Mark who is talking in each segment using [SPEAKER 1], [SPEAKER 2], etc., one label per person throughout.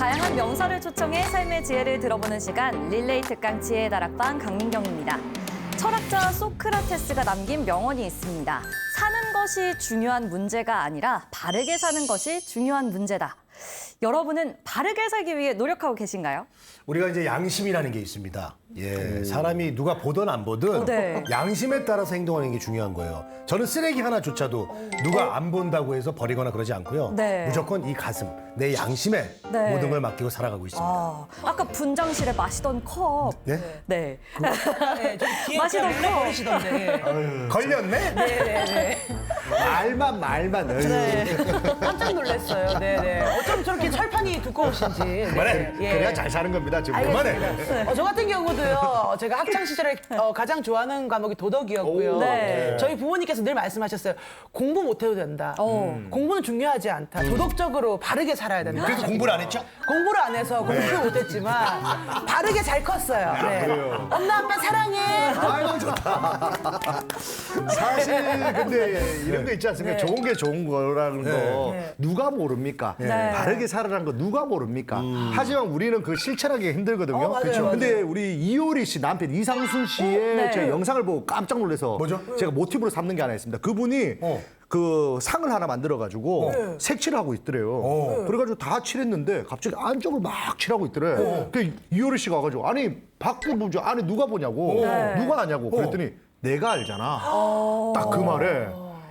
[SPEAKER 1] 다양한 명사를 초청해 삶의 지혜를 들어보는 시간 릴레이 특강 지혜의 다락방 강민경입니다. 철학자 소크라테스가 남긴 명언이 있습니다. 사는 것이 중요한 문제가 아니라 바르게 사는 것이 중요한 문제다. 여러분은 바르게 살기 위해 노력하고 계신가요?
[SPEAKER 2] 우리가 이제 양심이라는 게 있습니다. 예, 사람이 누가 보든 안 보든
[SPEAKER 1] 네.
[SPEAKER 2] 양심에 따라서 행동하는 게 중요한 거예요. 저는 쓰레기 하나조차도 누가 안 본다고 해서 버리거나 그러지 않고요.
[SPEAKER 1] 네.
[SPEAKER 2] 무조건 이 가슴, 내 양심에
[SPEAKER 1] 네.
[SPEAKER 2] 모든 걸 맡기고 살아가고 있습니다.
[SPEAKER 1] 아까 분장실에 마시던 컵.
[SPEAKER 2] 네?
[SPEAKER 1] 네.
[SPEAKER 3] 네, 좀 뒤에
[SPEAKER 1] 마시던
[SPEAKER 3] 그냥
[SPEAKER 1] 거.
[SPEAKER 3] 버리시던데.
[SPEAKER 2] 걸렸네?
[SPEAKER 3] 네네네.
[SPEAKER 4] 말만.
[SPEAKER 3] 깜짝 놀랐어요. 네네. 어쩜 저렇게 철판이 두꺼우신지. 네.
[SPEAKER 2] 그만해.
[SPEAKER 3] 예.
[SPEAKER 4] 그래야 잘 사는 겁니다. 지금.
[SPEAKER 2] 그만해.
[SPEAKER 3] 저 같은 경우도요, 제가 학창 시절에 가장 좋아하는 과목이 도덕이었고요.
[SPEAKER 4] 오,
[SPEAKER 1] 네.
[SPEAKER 3] 저희 부모님께서 늘 말씀하셨어요. 공부 못해도 된다. 공부는 중요하지 않다. 도덕적으로 바르게 살아야 된다.
[SPEAKER 2] 그래서 공부를 안 했죠?
[SPEAKER 3] 공부를 안 해서 공부를 못했지만 바르게 잘 컸어요. 네.
[SPEAKER 4] 그래요.
[SPEAKER 3] 엄마 아빠 사랑해.
[SPEAKER 4] 아이고 좋다. 사실 근데 이런 거 있지 않습니까?
[SPEAKER 3] 네.
[SPEAKER 4] 좋은 게 좋은 거라는 거
[SPEAKER 3] 네.
[SPEAKER 4] 누가 모릅니까?
[SPEAKER 1] 네.
[SPEAKER 4] 바르게 살아라는 거 누가 모릅니까? 하지만 우리는 그 실천하기 힘들거든요.
[SPEAKER 3] 맞아요,
[SPEAKER 4] 그렇죠.
[SPEAKER 3] 맞아요.
[SPEAKER 4] 근데 우리 이효리 씨 남편 이상순 씨의
[SPEAKER 1] 네.
[SPEAKER 4] 제 영상을 보고 깜짝 놀라서
[SPEAKER 2] 뭐죠?
[SPEAKER 4] 제가 모티브로 삼는 게 하나 있습니다. 그분이 그 상을 하나 만들어가지고 색칠을 하고 있더래요. 그래가지고 다 칠했는데 갑자기 안쪽을 막 칠하고 있더래. 그 이효리 씨가 와가지고 아니 밖에 보죠. 안에 누가 보냐고. 누가 아냐고. 그랬더니 내가 알잖아. 딱 그 말에.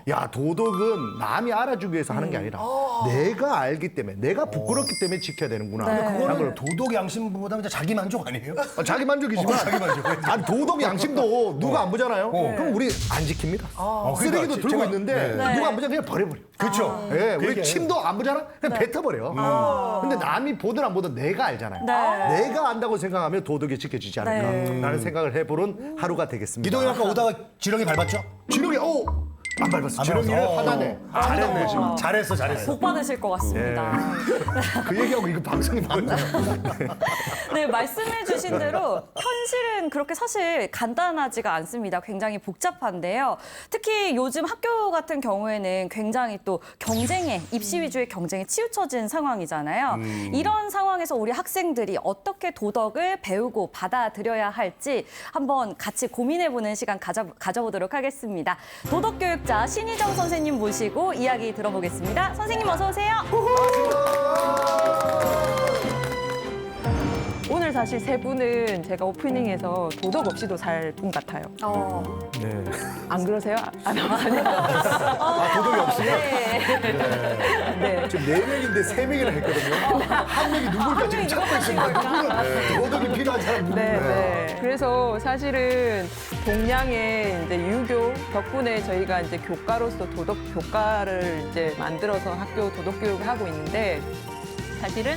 [SPEAKER 4] 야 도덕은 남이 알아주기 위해서 하는 게 아니라 내가 알기 때문에 내가 부끄럽기 때문에 지켜야 되는구나.
[SPEAKER 2] 그거는 도덕 양심보다 그냥 자기 만족 아니에요?
[SPEAKER 4] 자기 만족이지만
[SPEAKER 2] 자기 만족.
[SPEAKER 4] 아니 도덕 양심도 누가 안 보잖아요. 그럼 우리 안 지킵니다. 쓰레기도
[SPEAKER 2] 그러니까
[SPEAKER 4] 들고
[SPEAKER 2] 제가-
[SPEAKER 4] 있는데
[SPEAKER 2] 네.
[SPEAKER 4] 누가 안 보잖아 그냥 버려버려.
[SPEAKER 2] 그렇죠.
[SPEAKER 4] 예,
[SPEAKER 2] 그
[SPEAKER 4] 우리
[SPEAKER 2] 얘기예요.
[SPEAKER 4] 침도 안 보잖아 그냥 뱉어버려. 근데 남이 보든 안 보든 내가 알잖아요.
[SPEAKER 1] 네.
[SPEAKER 4] 내가 안다고 생각하면 도덕이 지켜지지 않을까
[SPEAKER 1] 네.
[SPEAKER 4] 라는 생각을 해보는 하루가 되겠습니다.
[SPEAKER 2] 이동이 아까 오다가 지렁이 밟았죠?
[SPEAKER 4] 지렁이 안 밟았어. 지렁이를 화나네.
[SPEAKER 2] 잘했네 지금. 잘했어.
[SPEAKER 1] 복 받으실 것 같습니다.
[SPEAKER 4] 그 얘기하고 이거 방송이 맞나?
[SPEAKER 1] 네, 말씀해 주신 대로 현실은 그렇게 사실 간단하지가 않습니다. 굉장히 복잡한데요. 특히 요즘 학교 같은 경우에는 굉장히 또 경쟁에, 입시 위주의 경쟁에 치우쳐진 상황이잖아요. 이런 상황에서 우리 학생들이 어떻게 도덕을 배우고 받아들여야 할지 한번 같이 고민해보는 시간 가져보도록 하겠습니다. 도덕교육자 신희정 선생님 모시고 이야기 들어보겠습니다. 선생님 어서 오세요.
[SPEAKER 5] 오늘 사실 세 분은 제가 오프닝에서 도덕 없이도 살 분 같아요.
[SPEAKER 4] 네.
[SPEAKER 5] 안 그러세요? 아니요.
[SPEAKER 4] 도덕이 없어요?
[SPEAKER 5] 네.
[SPEAKER 4] 지금 4명인데 3명이나 했거든요. 한 명이 누굴까 지금 찾고 있습니다. 누구는 도덕이 필요한 사람 누구나.
[SPEAKER 5] 네. 그래서 사실은 동양의 이제 유교 덕분에 저희가 이제 교과로서 도덕 교과를 이제 만들어서 학교 도덕 교육을 하고 있는데 사실은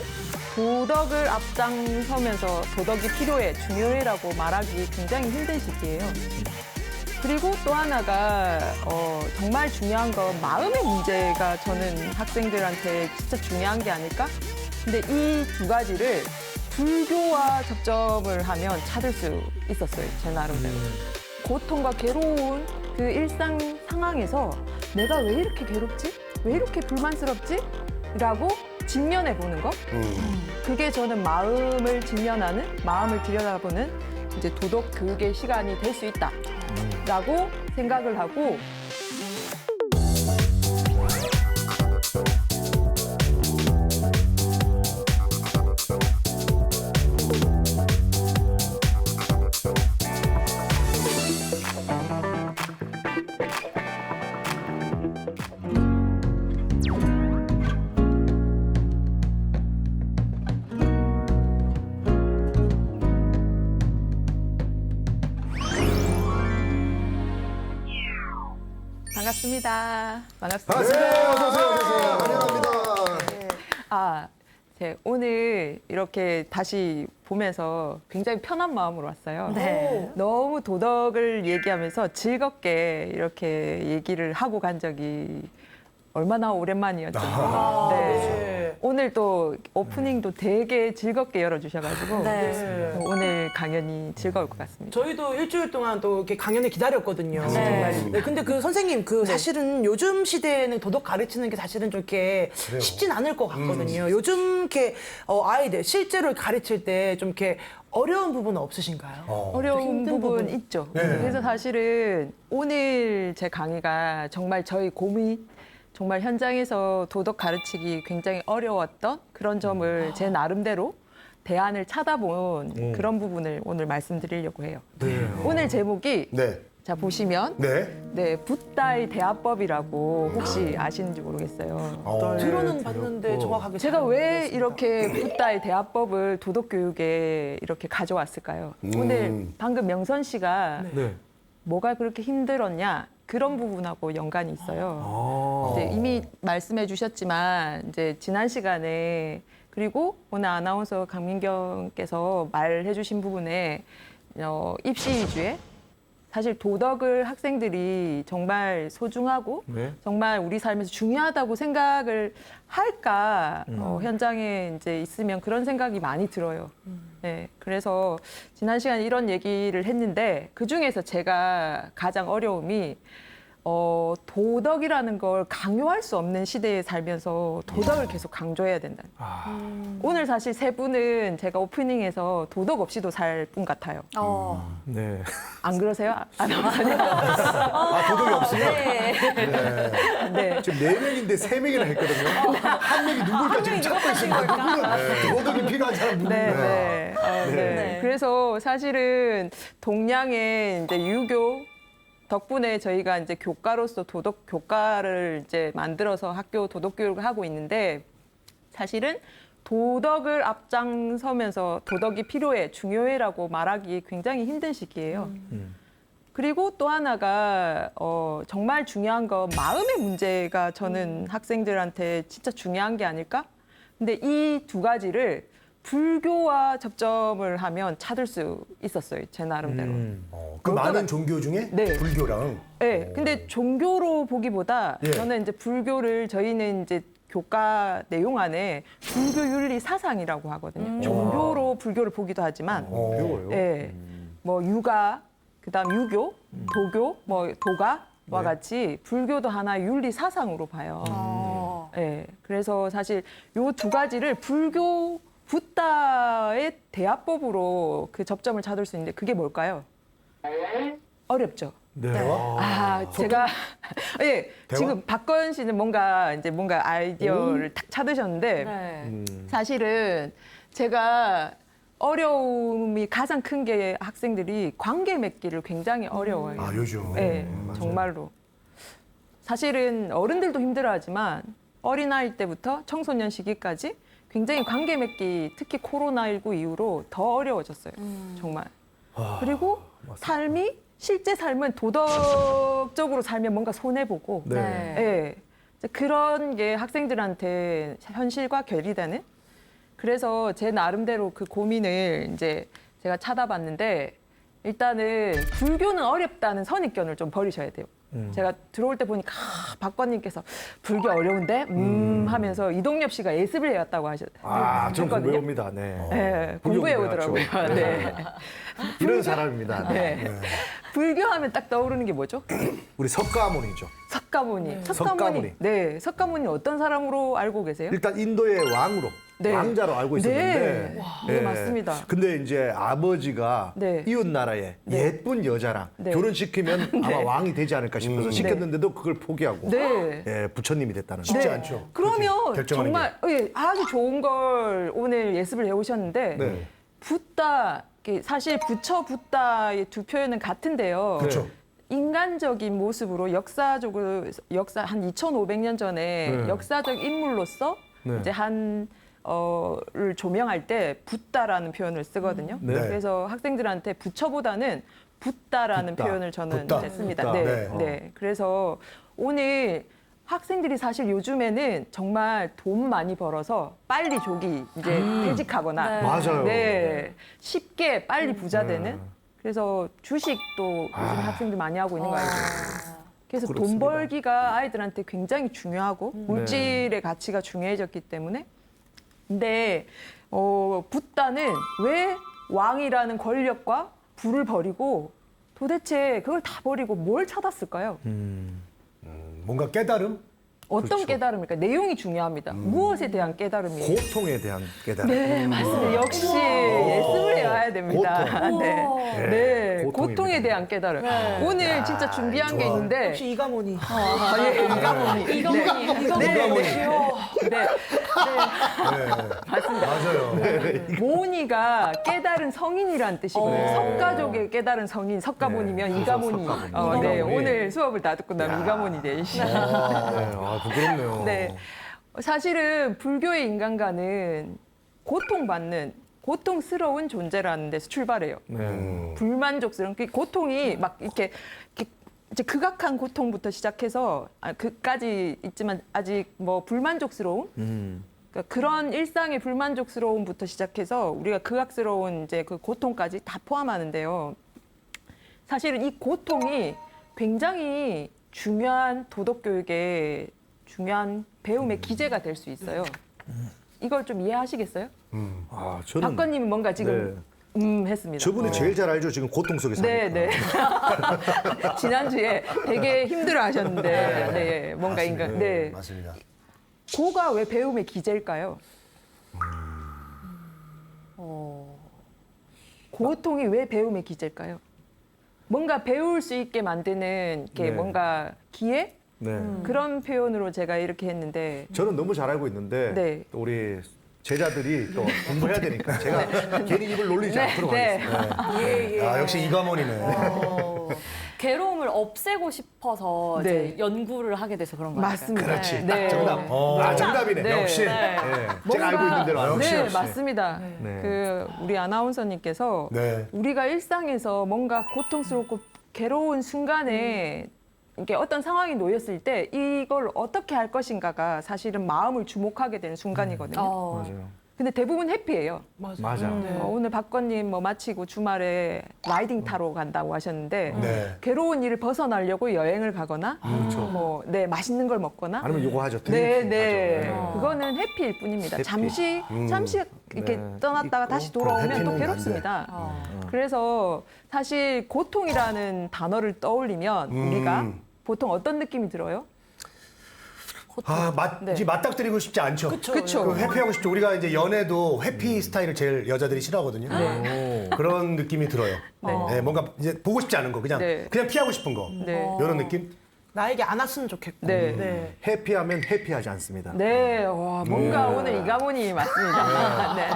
[SPEAKER 5] 도덕을 앞장서면서 도덕이 필요해, 중요해라고 말하기 굉장히 힘든 시기예요. 그리고 또 하나가 정말 중요한 건 마음의 문제가 저는 학생들한테 진짜 중요한 게 아닐까? 근데 이 두 가지를 불교와 접점을 하면 찾을 수 있었어요, 제 나름대로. 고통과 괴로운 그 일상 상황에서 내가 왜 이렇게 괴롭지? 왜 이렇게 불만스럽지? 라고 직면해 보는 거. 그게 저는 마음을 직면하는, 마음을 들여다보는 이제 도덕 교육의 시간이 될 수 있다라고 생각을 하고 반갑습니다.
[SPEAKER 4] 반갑습니다. 어서 오세요. 환영합니다.
[SPEAKER 5] 오늘 이렇게 다시 보면서 굉장히 편한 마음으로 왔어요.
[SPEAKER 1] 네.
[SPEAKER 5] 너무 도덕을 얘기하면서 즐겁게 이렇게 얘기를 하고 간 적이 얼마나 오랜만이었죠. 네. 오늘 또 오프닝도 되게 즐겁게 열어주셔가지고
[SPEAKER 1] 네.
[SPEAKER 5] 오늘 강연이 즐거울 것 같습니다.
[SPEAKER 3] 저희도 일주일 동안 또 이렇게 강연을 기다렸거든요.
[SPEAKER 1] 네.
[SPEAKER 3] 네, 근데 그 선생님, 그 사실은 요즘 시대에는 도덕 가르치는 게 사실은 좀 이렇게 쉽진 않을 것 같거든요. 요즘 이렇게 아이들 실제로 가르칠 때 좀 이렇게 어려운 부분은 없으신가요?
[SPEAKER 5] 어려운
[SPEAKER 3] 힘든
[SPEAKER 5] 부분
[SPEAKER 3] 부분.
[SPEAKER 5] 있죠.
[SPEAKER 2] 네.
[SPEAKER 5] 그래서 사실은 오늘 제 강의가 정말 저희 고민, 정말 현장에서 도덕 가르치기 굉장히 어려웠던 그런 점을 제 나름대로 대안을 찾아본 그런 부분을 오늘 말씀드리려고 해요. 오늘 제목이
[SPEAKER 2] 네.
[SPEAKER 5] 자 보시면
[SPEAKER 2] 네.
[SPEAKER 5] 붓다의 대화법이라고 혹시 아시는지 모르겠어요.
[SPEAKER 3] 들어는 봤는데 정확하게
[SPEAKER 5] 제가
[SPEAKER 3] 잘
[SPEAKER 5] 왜
[SPEAKER 3] 모르겠습니다.
[SPEAKER 5] 이렇게 붓다의 대화법을 도덕 교육에 이렇게 가져왔을까요? 오늘 방금 명선 씨가 뭐가 그렇게 힘들었냐 그런 부분하고 연관이 있어요. 이제 이미 말씀해 주셨지만 이제 지난 시간에 그리고 오늘 아나운서 강민경께서 말해 주신 부분에 입시 위주의 사실 도덕을 학생들이 정말 소중하고 정말 우리 삶에서 중요하다고 생각을 할까 현장에 이제 있으면 그런 생각이 많이 들어요. 네, 그래서 지난 시간에 이런 얘기를 했는데 그 중에서 제가 가장 어려움이 도덕이라는 걸 강요할 수 없는 시대에 살면서 도덕을 계속 강조해야 된다. 오늘 사실 세 분은 제가 오프닝에서 도덕 없이도 살 분 같아요.
[SPEAKER 4] 네.
[SPEAKER 5] 안 그러세요? 아나운서님?
[SPEAKER 2] 도덕이 없으면
[SPEAKER 5] 네.
[SPEAKER 4] 지금 4명인데 3명이나 했거든요.
[SPEAKER 2] 한 명이 누굴까 지금 찾고 있습니다. 누구는 도덕이 필요한 사람 누구냐.
[SPEAKER 5] 네. 네. 그래서 사실은 동양의 이제 유교 덕분에 저희가 이제 교과로서 도덕 교과를 이제 만들어서 학교 도덕 교육을 하고 있는데 사실은 도덕을 앞장서면서 도덕이 필요해, 중요해라고 말하기 굉장히 힘든 시기예요. 그리고 또 하나가 정말 중요한 건 마음의 문제가 저는 학생들한테 진짜 중요한 게 아닐까? 근데 이 두 가지를 불교와 접점을 하면 찾을 수 있었어요, 제 나름대로.
[SPEAKER 2] 그 많은 종교 중에
[SPEAKER 5] 네.
[SPEAKER 2] 불교랑.
[SPEAKER 5] 네, 근데 종교로 보기보다
[SPEAKER 2] 예.
[SPEAKER 5] 저는 이제 불교를 저희는 이제 교과 내용 안에 불교 윤리 사상이라고 하거든요. 종교로 불교를 보기도 하지만,
[SPEAKER 4] 배워요.
[SPEAKER 5] 예, 뭐 유가, 그다음 유교, 도교, 뭐 도가와 같이 불교도 하나의 윤리 사상으로 봐요. 예, 그래서 사실 요 두 가지를 불교 붓다의 대화법으로 그 접점을 찾을 수 있는데 그게 뭘까요? 어렵죠.
[SPEAKER 4] 네.
[SPEAKER 5] 제가 예
[SPEAKER 2] 대화?
[SPEAKER 5] 지금 박건 씨는 뭔가 아이디어를 탁 찾으셨는데
[SPEAKER 1] 네.
[SPEAKER 5] 사실은 제가 어려움이 가장 큰 게 학생들이 관계 맺기를 굉장히 어려워해요.
[SPEAKER 2] 아, 요즘.
[SPEAKER 5] 네, 정말로. 사실은 어른들도 힘들어하지만 어린아이 때부터 청소년 시기까지 굉장히 관계 맺기, 특히 코로나19 이후로 더 어려워졌어요. 정말. 그리고 삶이 실제 삶은 도덕적으로 살면 뭔가 손해보고
[SPEAKER 1] 네.
[SPEAKER 5] 예. 이제 그런 게 학생들한테 현실과 괴리되는 그래서 제 나름대로 그 고민을 이제 제가 찾아봤는데 일단은 불교는 어렵다는 선입견을 좀 버리셔야 돼요. 제가 들어올 때 보니까 박관님께서 불교 어려운데 하면서 이동엽 씨가 예습을 해왔다고
[SPEAKER 4] 좀
[SPEAKER 5] 했거든요.
[SPEAKER 4] 공부해옵니다. 네.
[SPEAKER 5] 네,
[SPEAKER 4] 불교
[SPEAKER 5] 공부해
[SPEAKER 4] 공부해왔죠.
[SPEAKER 5] 오더라고요. 네.
[SPEAKER 4] 이런 사람입니다.
[SPEAKER 5] 네. 불교하면 딱 떠오르는 게 뭐죠?
[SPEAKER 4] 우리 석가모니죠.
[SPEAKER 5] 석가모니.
[SPEAKER 4] 석가모니.
[SPEAKER 5] 네, 석가모니 어떤 사람으로 알고 계세요?
[SPEAKER 4] 일단 인도의 왕으로,
[SPEAKER 5] 네.
[SPEAKER 4] 왕자로 알고 있었는데.
[SPEAKER 5] 네. 네, 맞습니다.
[SPEAKER 4] 근데 이제 아버지가
[SPEAKER 5] 네.
[SPEAKER 4] 이웃 나라에 예쁜 여자랑
[SPEAKER 5] 네.
[SPEAKER 4] 결혼시키면 아마 왕이 되지 않을까 싶어서 시켰는데도 그걸 포기하고
[SPEAKER 5] 네.
[SPEAKER 4] 예, 부처님이 됐다는
[SPEAKER 2] 쉽지
[SPEAKER 4] 거죠.
[SPEAKER 2] 않죠.
[SPEAKER 5] 그러면
[SPEAKER 2] 결정하는
[SPEAKER 5] 정말 예, 아주 좋은 걸 오늘 예습을 해오셨는데
[SPEAKER 4] 네.
[SPEAKER 5] 붓다 사실 부처 붓다의 두 표현은 같은데요.
[SPEAKER 2] 그렇죠.
[SPEAKER 5] 인간적인 모습으로 역사 한 2,500년 전에
[SPEAKER 4] 네.
[SPEAKER 5] 역사적 인물로서
[SPEAKER 4] 네.
[SPEAKER 5] 이제 를 조명할 때 붓다라는 표현을 쓰거든요.
[SPEAKER 4] 네.
[SPEAKER 5] 그래서 학생들한테 부처보다는 붓다라는
[SPEAKER 4] 붓다.
[SPEAKER 5] 표현을 저는
[SPEAKER 2] 붓다.
[SPEAKER 5] 이제 씁니다.
[SPEAKER 4] 붓다.
[SPEAKER 5] 네.
[SPEAKER 2] 네.
[SPEAKER 5] 네. 그래서 오늘 학생들이 사실 요즘에는 정말 돈 많이 벌어서 빨리 조기 이제 퇴직하거나
[SPEAKER 1] 네.
[SPEAKER 4] 맞아요.
[SPEAKER 5] 네. 쉽게 빨리 부자 되는 그래서 주식도 요즘 학생들 많이 하고 있는 거 알죠? 그래서 돈
[SPEAKER 4] 그렇습니다.
[SPEAKER 5] 벌기가 아이들한테 굉장히 중요하고 물질의 가치가 중요해졌기 때문에 근데 붓다는 왜 왕이라는 권력과 부를 버리고 도대체 그걸 다 버리고 뭘 찾았을까요?
[SPEAKER 2] 뭔가 깨달음?
[SPEAKER 5] 어떤 깨달음일까? 내용이 중요합니다. 무엇에 대한 깨달음이에요?
[SPEAKER 4] 고통에 대한 깨달음.
[SPEAKER 5] 네, 맞습니다. 역시 예습을 해야 됩니다.
[SPEAKER 4] 고통.
[SPEAKER 5] 네,
[SPEAKER 4] 네,
[SPEAKER 5] 고통에 대한 깨달음.
[SPEAKER 3] 네.
[SPEAKER 5] 오늘 진짜 준비한 게
[SPEAKER 2] 좋아.
[SPEAKER 5] 있는데,
[SPEAKER 3] 역시 이가모니.
[SPEAKER 5] 이가모니.
[SPEAKER 1] 이가모니.
[SPEAKER 5] 네, 맞습니다.
[SPEAKER 2] 맞아요.
[SPEAKER 5] 모니가 깨달은 성인이란 뜻이거든요. 석가족의 깨달은 성인, 석가모니면 이가모니. 네, 오늘 수업을 다 듣고 나면 이가모니 되시죠.
[SPEAKER 4] 아, 부끄럽네요.
[SPEAKER 5] 네. 사실은 불교의 인간관은 고통받는, 고통스러운 존재라는 데서 출발해요. 불만족스러운, 그 고통이 막 이렇게 이제 극악한 고통부터 시작해서 그까지 있지만 아직 뭐 불만족스러움? 그러니까 그런 일상의 불만족스러움부터 시작해서 우리가 극악스러운 이제 그 고통까지 다 포함하는데요. 사실은 이 고통이 굉장히 중요한 도덕교육의 중요한 배움의 기제가 될 수 있어요. 이걸 좀 이해하시겠어요?
[SPEAKER 4] 아, 저는
[SPEAKER 5] 박건님은 뭔가 지금 했습니다.
[SPEAKER 4] 저분이 제일 잘 알죠. 지금 고통 속에
[SPEAKER 5] 네,
[SPEAKER 4] 사니까.
[SPEAKER 5] 네. 지난주에 되게 힘들어하셨는데, 네, 뭔가 인간, 네.
[SPEAKER 2] 맞습니다.
[SPEAKER 5] 고가 왜 배움의 기제일까요? 고통이 왜 배움의 기제일까요? 뭔가 배울 수 있게 만드는 이렇게
[SPEAKER 4] 네.
[SPEAKER 5] 뭔가 기회?
[SPEAKER 4] 네.
[SPEAKER 5] 그런 표현으로 제가 이렇게 했는데,
[SPEAKER 4] 저는 너무 잘 알고 있는데
[SPEAKER 5] 네.
[SPEAKER 4] 또 우리 제자들이 또 공부해야 되니까 제가 괜히 입을 놀리지 않도록
[SPEAKER 5] 네.
[SPEAKER 4] 하겠습니다.
[SPEAKER 2] 아, 역시 이가모니네.
[SPEAKER 1] 괴로움을 없애고 싶어서
[SPEAKER 5] 네.
[SPEAKER 1] 이제 연구를 하게 돼서 그런 거 같아요.
[SPEAKER 5] 맞습니다.
[SPEAKER 2] 그렇지.
[SPEAKER 5] 네.
[SPEAKER 2] 딱 정답. 아, 정답이네.
[SPEAKER 5] 네.
[SPEAKER 2] 역시.
[SPEAKER 5] 네.
[SPEAKER 4] 제가 알고 있는 대로 알고
[SPEAKER 5] 네,
[SPEAKER 4] 있어요.
[SPEAKER 5] 맞습니다.
[SPEAKER 4] 네.
[SPEAKER 5] 그 우리 아나운서님께서
[SPEAKER 2] 네.
[SPEAKER 5] 우리가 일상에서 뭔가 고통스럽고 괴로운 순간에 이게 어떤 상황이 놓였을 때 이걸 어떻게 할 것인가가 사실은 마음을 주목하게 되는 순간이거든요.
[SPEAKER 4] 맞아요.
[SPEAKER 5] 근데 대부분 해피해요.
[SPEAKER 4] 맞아.
[SPEAKER 5] 오늘 박건님 뭐 마치고 주말에 라이딩 타러 간다고 하셨는데
[SPEAKER 2] 네.
[SPEAKER 5] 괴로운 일을 벗어나려고 여행을 가거나 뭐 네, 맛있는 걸 먹거나
[SPEAKER 4] 아니면 요거 하죠.
[SPEAKER 5] 네,
[SPEAKER 4] 드링킹
[SPEAKER 5] 네.
[SPEAKER 4] 하죠.
[SPEAKER 5] 그거는 해피일 뿐입니다.
[SPEAKER 4] 해피.
[SPEAKER 5] 잠시 이렇게
[SPEAKER 4] 네.
[SPEAKER 5] 떠났다가
[SPEAKER 4] 있고,
[SPEAKER 5] 다시
[SPEAKER 2] 그럼
[SPEAKER 5] 돌아오면 또
[SPEAKER 2] 해피는
[SPEAKER 5] 괴롭습니다. 그래서 사실 고통이라는 단어를 떠올리면 우리가 보통 어떤 느낌이 들어요?
[SPEAKER 2] 아,
[SPEAKER 5] 네.
[SPEAKER 2] 맞닥뜨리고 싶지 않죠.
[SPEAKER 5] 그쵸.
[SPEAKER 2] 그 회피하고 싶죠. 우리가 이제 연애도 회피 스타일을 제일 여자들이 싫어하거든요. 그런 느낌이 들어요. 네, 뭔가 이제 보고 싶지 않은 거, 그냥
[SPEAKER 5] 네.
[SPEAKER 2] 그냥 피하고 싶은 거.
[SPEAKER 5] 네.
[SPEAKER 2] 이런 느낌?
[SPEAKER 3] 나에게 안 왔으면 좋겠고.
[SPEAKER 5] 네.
[SPEAKER 4] 해피하면 해피하지 않습니다.
[SPEAKER 5] 네, 와, 뭔가 오늘 이가모니 맞습니다. 네.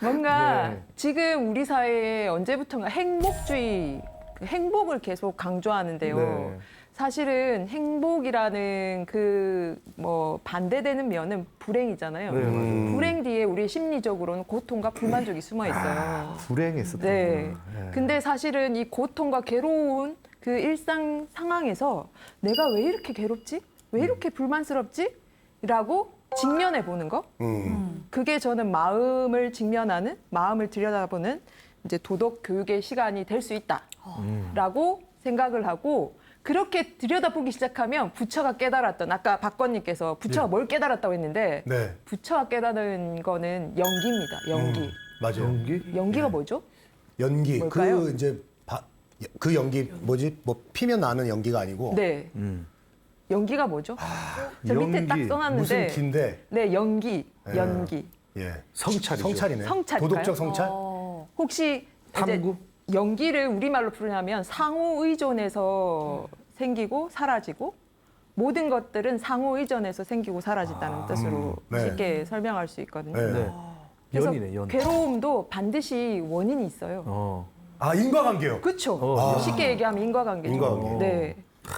[SPEAKER 5] 뭔가
[SPEAKER 4] 네.
[SPEAKER 5] 지금 우리 사회에 언제부턴가 행복주의, 그 행복을 계속 강조하는데요.
[SPEAKER 4] 네.
[SPEAKER 5] 사실은 행복이라는 그 뭐 반대되는 면은 불행이잖아요.
[SPEAKER 4] 네, 맞아요.
[SPEAKER 5] 불행 뒤에 우리 심리적으로는 고통과 불만족이 숨어 있어요.
[SPEAKER 4] 불행했었던
[SPEAKER 5] 네.
[SPEAKER 4] 거구나.
[SPEAKER 5] 근데 사실은 이 고통과 괴로운 그 일상 상황에서 내가 왜 이렇게 괴롭지? 왜 이렇게 불만스럽지? 라고 직면해 보는 거. 그게 저는 마음을 직면하는, 마음을 들여다보는 이제 도덕 교육의 시간이 될 수 있다라고 생각을 하고 그렇게 들여다보기 시작하면 부처가 깨달았던 아까 박건님께서 부처가 뭘 깨달았다고 했는데
[SPEAKER 2] 네.
[SPEAKER 5] 부처가 깨달은 거는 연기입니다. 연기.
[SPEAKER 2] 맞아요.
[SPEAKER 4] 연기?
[SPEAKER 5] 연기가 뭐죠?
[SPEAKER 2] 연기.
[SPEAKER 5] 뭘까요?
[SPEAKER 2] 그 이제 그 연기 뭐지? 뭐 피면 나는 연기가 아니고
[SPEAKER 5] 네. 연기가 뭐죠? 저 밑에 딱
[SPEAKER 4] 연기.
[SPEAKER 5] 써놨는데
[SPEAKER 2] 무슨 긴데?
[SPEAKER 5] 네, 연기. 연기.
[SPEAKER 2] 예.
[SPEAKER 4] 성찰이죠.
[SPEAKER 2] 성찰이네.
[SPEAKER 5] 성찰일까요?
[SPEAKER 2] 도덕적 성찰?
[SPEAKER 5] 혹시
[SPEAKER 4] 탐구?
[SPEAKER 5] 이제 연기를 우리말로 표현하면 상호 의존에서 생기고 사라지고 모든 것들은 상호 의존에서 생기고 사라진다는 뜻으로
[SPEAKER 2] 네.
[SPEAKER 5] 쉽게 설명할 수 있거든요.
[SPEAKER 2] 네.
[SPEAKER 4] 네.
[SPEAKER 5] 그래서
[SPEAKER 4] 연이네, 연.
[SPEAKER 5] 괴로움도 반드시 원인이 있어요.
[SPEAKER 2] 아, 인과관계요.
[SPEAKER 5] 그렇죠. 쉽게 얘기하면 인과관계죠.
[SPEAKER 2] 인과관계.
[SPEAKER 5] 네.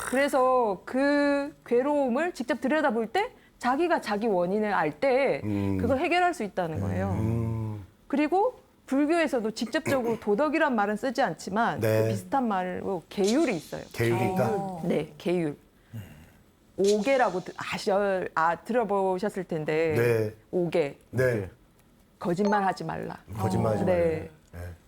[SPEAKER 5] 그래서 그 괴로움을 직접 들여다볼 때 자기가 자기 원인을 알 때 그걸 해결할 수 있다는 거예요. 그리고 불교에서도 직접적으로 도덕이란 말은 쓰지 않지만
[SPEAKER 2] 네.
[SPEAKER 5] 그 비슷한 말로 계율이 있어요.
[SPEAKER 2] 계율이 있다.
[SPEAKER 5] 네, 계율. 오계라고 들어보셨을 텐데
[SPEAKER 2] 네.
[SPEAKER 5] 오계.
[SPEAKER 2] 네.
[SPEAKER 5] 거짓말하지 말라.
[SPEAKER 2] 거짓말하지 말라.
[SPEAKER 5] 네.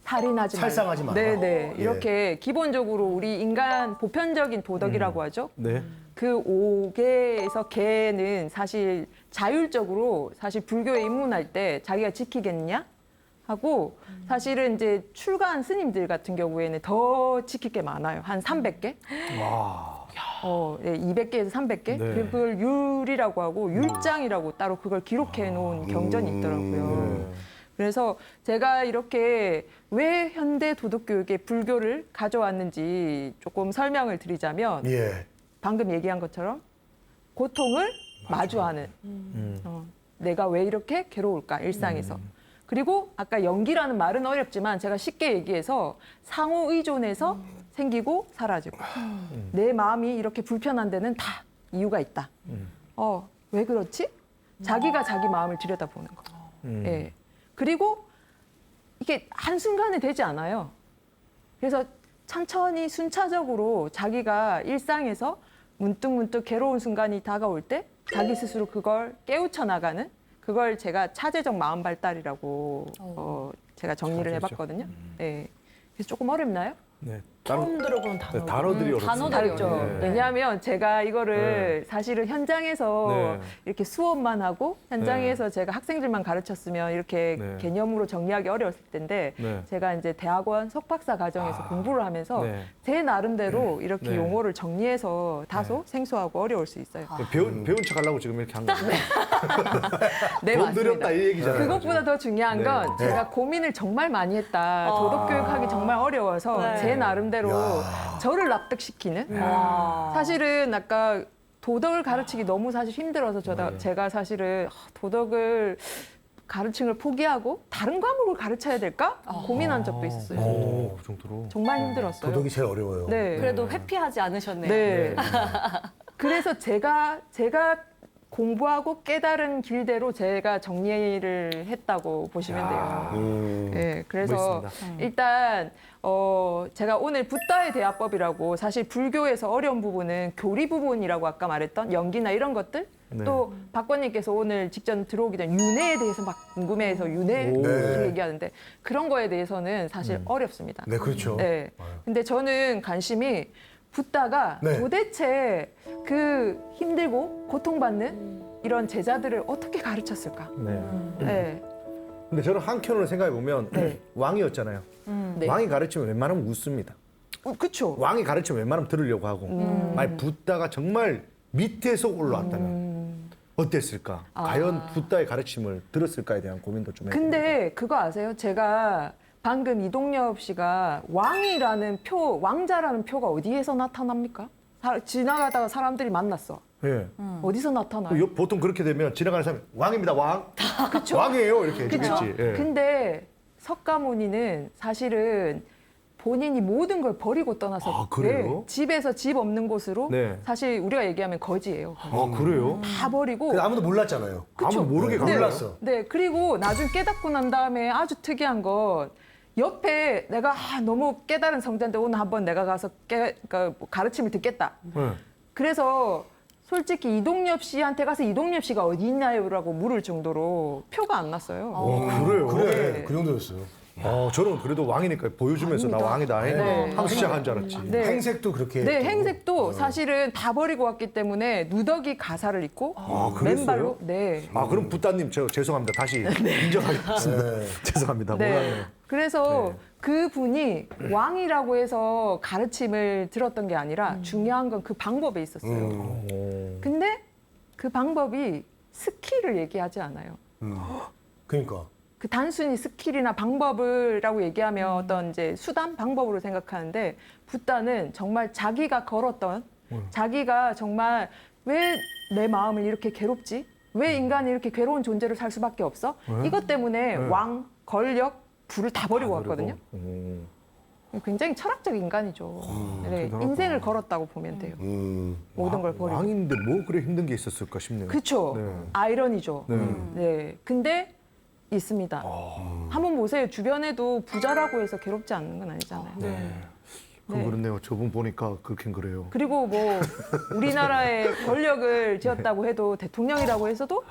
[SPEAKER 5] 살인하지 말라.
[SPEAKER 2] 살상하지 마라.
[SPEAKER 5] 네네.
[SPEAKER 2] 예.
[SPEAKER 5] 이렇게 기본적으로 우리 인간 보편적인 도덕이라고 하죠.
[SPEAKER 4] 네.
[SPEAKER 5] 그 오계에서 계는 사실 자율적으로 사실 불교에 입문할 때 자기가 지키겠냐 하고 사실은 이제 출가한 스님들 같은 경우에는 더 지킬 게 많아요. 한 300개?
[SPEAKER 4] 와.
[SPEAKER 5] 200개에서 300개? 그리고 그걸 율이라고 하고 율장이라고 따로 그걸 기록해 놓은 경전이 있더라고요. 그래서 제가 이렇게 왜 현대 도덕교육에 불교를 가져왔는지 조금 설명을 드리자면
[SPEAKER 2] 예.
[SPEAKER 5] 방금 얘기한 것처럼 고통을 마주하는 내가 왜 이렇게 괴로울까 일상에서 그리고 아까 연기라는 말은 어렵지만 제가 쉽게 얘기해서 상호 의존에서 생기고 사라지고 내 마음이 이렇게 불편한 데는 다 이유가 있다. 왜 그렇지? 자기가 자기 마음을 들여다보는 거. 예. 그리고 이게 한순간에 되지 않아요. 그래서 천천히 순차적으로 자기가 일상에서 문득문득 괴로운 순간이 다가올 때 자기 스스로 그걸 깨우쳐 나가는 그걸 제가 차제적 마음 발달이라고 제가 정리를 해봤거든요. 네. 그래서 조금 어렵나요?
[SPEAKER 4] 네.
[SPEAKER 3] 처음 들어보는 단어.
[SPEAKER 4] 단어들이 어렵습니다.
[SPEAKER 1] 단어들이
[SPEAKER 5] 다르죠.
[SPEAKER 1] 어려워요.
[SPEAKER 4] 네.
[SPEAKER 5] 왜냐하면 제가 이거를 사실은 현장에서
[SPEAKER 4] 네.
[SPEAKER 5] 이렇게 수업만 하고 현장에서 제가 학생들만 가르쳤으면 이렇게
[SPEAKER 4] 네.
[SPEAKER 5] 개념으로 정리하기 어려웠을 텐데
[SPEAKER 4] 네.
[SPEAKER 5] 제가 이제 대학원 석박사 과정에서 공부를 하면서
[SPEAKER 4] 네.
[SPEAKER 5] 제 나름대로 이렇게
[SPEAKER 4] 네.
[SPEAKER 5] 용어를 정리해서 다소 생소하고 어려울 수 있어요.
[SPEAKER 4] 배운 척 하려고 지금 이렇게 한 거예요.
[SPEAKER 5] 네,
[SPEAKER 4] 돈 들였다 이 얘기잖아요.
[SPEAKER 5] 그것보다 더 중요한 건
[SPEAKER 4] 네.
[SPEAKER 5] 제가 고민을 정말 많이 했다. 도덕교육하기 정말 어려워서
[SPEAKER 1] 네.
[SPEAKER 5] 제 나름대로 저를 납득시키는. 사실은 아까 도덕을 가르치기 너무 사실 힘들어서 제가 사실은 도덕을 가르침을 포기하고 다른 과목을 가르쳐야 될까 고민한 적도 있었어요.
[SPEAKER 4] 오, 그 정도로.
[SPEAKER 5] 정말 힘들었어요.
[SPEAKER 2] 도덕이 제일 어려워요.
[SPEAKER 5] 네.
[SPEAKER 1] 그래도 회피하지 않으셨네요.
[SPEAKER 5] 네. 그래서 제가 공부하고 깨달은 길대로 제가 정리를 했다고 보시면 돼요. 네, 그래서
[SPEAKER 4] 멋있습니다.
[SPEAKER 5] 일단 제가 오늘 붓다의 대화법이라고 사실 불교에서 어려운 부분은 교리 부분이라고 아까 말했던 연기나 이런 것들
[SPEAKER 4] 네.
[SPEAKER 5] 또 박권님께서 오늘 직전 들어오기 전에 윤회에 대해서 막 궁금해해서 윤회
[SPEAKER 2] 네.
[SPEAKER 5] 얘기하는데 그런 거에 대해서는 사실 어렵습니다.
[SPEAKER 2] 네, 그렇죠.
[SPEAKER 5] 네. 근데 저는 관심이 붓다가
[SPEAKER 2] 네.
[SPEAKER 5] 도대체 그 힘들고 고통받는 이런 제자들을 어떻게 가르쳤을까?
[SPEAKER 4] 네.
[SPEAKER 5] 네.
[SPEAKER 4] 근데 저는 한켠으로 생각해 보면
[SPEAKER 5] 네.
[SPEAKER 4] 왕이었잖아요.
[SPEAKER 5] 네.
[SPEAKER 4] 왕이 가르치면 웬만하면 웃습니다.
[SPEAKER 5] 그쵸.
[SPEAKER 4] 왕이 가르치면 웬만하면 들으려고 하고 만약 붓다가 정말 밑에서 올라왔다면 어땠을까? 과연 붓다의 가르침을 들었을까에 대한 고민도 좀 해요.
[SPEAKER 5] 근데 그거 아세요? 제가 방금 이동엽 씨가 왕이라는 왕자라는 표가 어디에서 나타납니까? 지나가다가 사람들이 만났어.
[SPEAKER 4] 예.
[SPEAKER 5] 어디서 나타나요?
[SPEAKER 4] 보통 그렇게 되면 지나가는 사람이 왕입니다, 왕.
[SPEAKER 5] 그쵸.
[SPEAKER 4] 왕이에요, 이렇게
[SPEAKER 5] 그쵸?
[SPEAKER 4] 해주겠지. 예.
[SPEAKER 5] 근데 석가모니는 사실은 본인이 모든 걸 버리고 떠나서
[SPEAKER 4] 아, 그래요?
[SPEAKER 5] 집에서 집 없는 곳으로
[SPEAKER 4] 네.
[SPEAKER 5] 사실 우리가 얘기하면 거지예요.
[SPEAKER 4] 아, 그래요?
[SPEAKER 5] 다 버리고
[SPEAKER 2] 근데 아무도 몰랐잖아요.
[SPEAKER 4] 아무도 모르게 간 거예요?
[SPEAKER 2] 몰랐어.
[SPEAKER 5] 네, 그리고 나중 깨닫고 난 다음에 아주 특이한 건 옆에 내가 너무 깨달은 성자인데 오늘 한번 내가 가서 그러니까 가르침을 듣겠다.
[SPEAKER 4] 네.
[SPEAKER 5] 그래서 솔직히 이동엽 씨한테 가서 이동엽 씨가 어디 있나요라고 물을 정도로 표가 안 났어요.
[SPEAKER 4] 그래요?
[SPEAKER 2] 그래,
[SPEAKER 5] 네.
[SPEAKER 2] 그 정도였어요.
[SPEAKER 4] 저는 그래도 왕이니까 보여주면서 나 왕이다.
[SPEAKER 5] 네.
[SPEAKER 4] 하고 시작한 줄 알았지.
[SPEAKER 5] 네.
[SPEAKER 2] 행색도 그렇게.
[SPEAKER 5] 네,
[SPEAKER 2] 했고.
[SPEAKER 5] 행색도 사실은 다 버리고 왔기 때문에 누더기 가사를 입고
[SPEAKER 4] 그랬어요?
[SPEAKER 5] 맨발로 네.
[SPEAKER 4] 아, 그럼 붓다님, 저 죄송합니다. 다시 인정하겠습니다.
[SPEAKER 2] 네.
[SPEAKER 4] 죄송합니다.
[SPEAKER 5] 네.
[SPEAKER 4] 몰랐네요.
[SPEAKER 5] 그래서 그 분이 왕이라고 해서 가르침을 들었던 게 아니라 중요한 건 그 방법에 있었어요. 근데 그 방법이 스킬을 얘기하지 않아요.
[SPEAKER 2] 그러니까.
[SPEAKER 5] 그 단순히 스킬이나 방법을라고 얘기하면 어떤 이제 수단 방법으로 생각하는데 붓다는 정말 자기가 걸었던 자기가 정말 왜 내 마음을 이렇게 괴롭지? 왜 인간이 이렇게 괴로운 존재로 살 수밖에 없어? 이것 때문에 왕, 권력, 부를 다 버리고 왔거든요. 굉장히 철학적 인간이죠. 네,
[SPEAKER 4] 대단하다.
[SPEAKER 5] 인생을 걸었다고 보면 돼요. 모든 걸 버리고.
[SPEAKER 4] 왕인데 뭐 그래 힘든 게 있었을까 싶네요.
[SPEAKER 5] 그렇죠.
[SPEAKER 4] 네.
[SPEAKER 5] 아이러니죠.
[SPEAKER 4] 네.
[SPEAKER 5] 네. 근데 있습니다. 한번 보세요. 주변에도 부자라고 해서 괴롭지 않는 건 아니잖아요.
[SPEAKER 4] 그건
[SPEAKER 5] 네.
[SPEAKER 4] 그렇네요. 저분 보니까 그렇긴 그래요.
[SPEAKER 5] 그리고 뭐 우리나라의 권력을 쥐었다고 해도 대통령이라고 해서도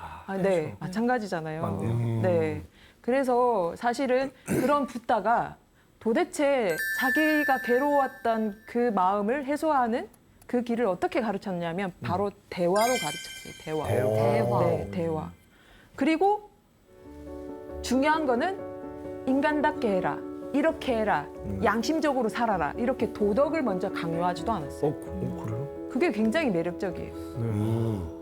[SPEAKER 5] 네, 마찬가지잖아요.
[SPEAKER 4] 맞네요.
[SPEAKER 5] 네. 그래서 사실은 그런 붓다가 도대체 자기가 괴로웠던 그 마음을 해소하는 그 길을 어떻게 가르쳤냐면 바로 대화로 가르쳤어요. 대화.
[SPEAKER 1] 대화.
[SPEAKER 5] 네, 대화. 그리고 중요한 거는 인간답게 해라. 이렇게 해라. 양심적으로 살아라. 이렇게 도덕을 먼저 강요하지도 않았어요.
[SPEAKER 4] 그래요?
[SPEAKER 5] 그게 굉장히 매력적이에요.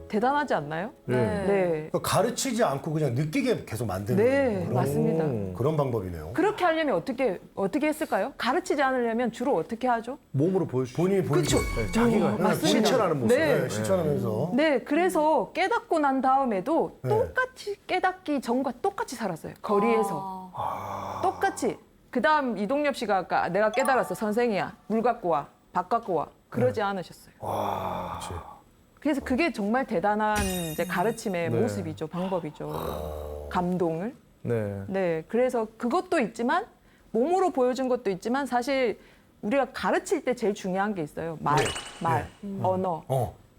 [SPEAKER 5] 대단하지 않나요?
[SPEAKER 1] 네.
[SPEAKER 5] 네.
[SPEAKER 2] 가르치지 않고 그냥 느끼게 계속 만드는
[SPEAKER 5] 네, 맞습니다.
[SPEAKER 2] 그런 방법이네요.
[SPEAKER 5] 그렇게 하려면 어떻게 했을까요? 가르치지 않으려면 주로 어떻게 하죠?
[SPEAKER 4] 몸으로 보여주죠.
[SPEAKER 2] 본인이 보여주죠.
[SPEAKER 4] 자기가
[SPEAKER 5] 맞습니다.
[SPEAKER 4] 실천하는 모습.
[SPEAKER 5] 네.
[SPEAKER 2] 네, 실천하면서.
[SPEAKER 5] 네, 그래서 깨닫고 난 다음에도
[SPEAKER 2] 네.
[SPEAKER 5] 똑같이 깨닫기 전과 똑같이 살았어요. 거리에서. 똑같이. 그다음 이동엽 씨가 아까 내가 깨달았어. 선생이야. 물 갖고 와. 밥 갖고 와. 그러지 않으셨어요.
[SPEAKER 2] 그렇지.
[SPEAKER 5] 그래서 그게 정말 대단한 이제 가르침의 모습이죠. 방법이죠. 감동을.
[SPEAKER 4] 네.
[SPEAKER 5] 네, 그래서 그것도 있지만 몸으로 보여준 것도 있지만 사실 우리가 가르칠 때 제일 중요한 게 있어요. 말, 언어.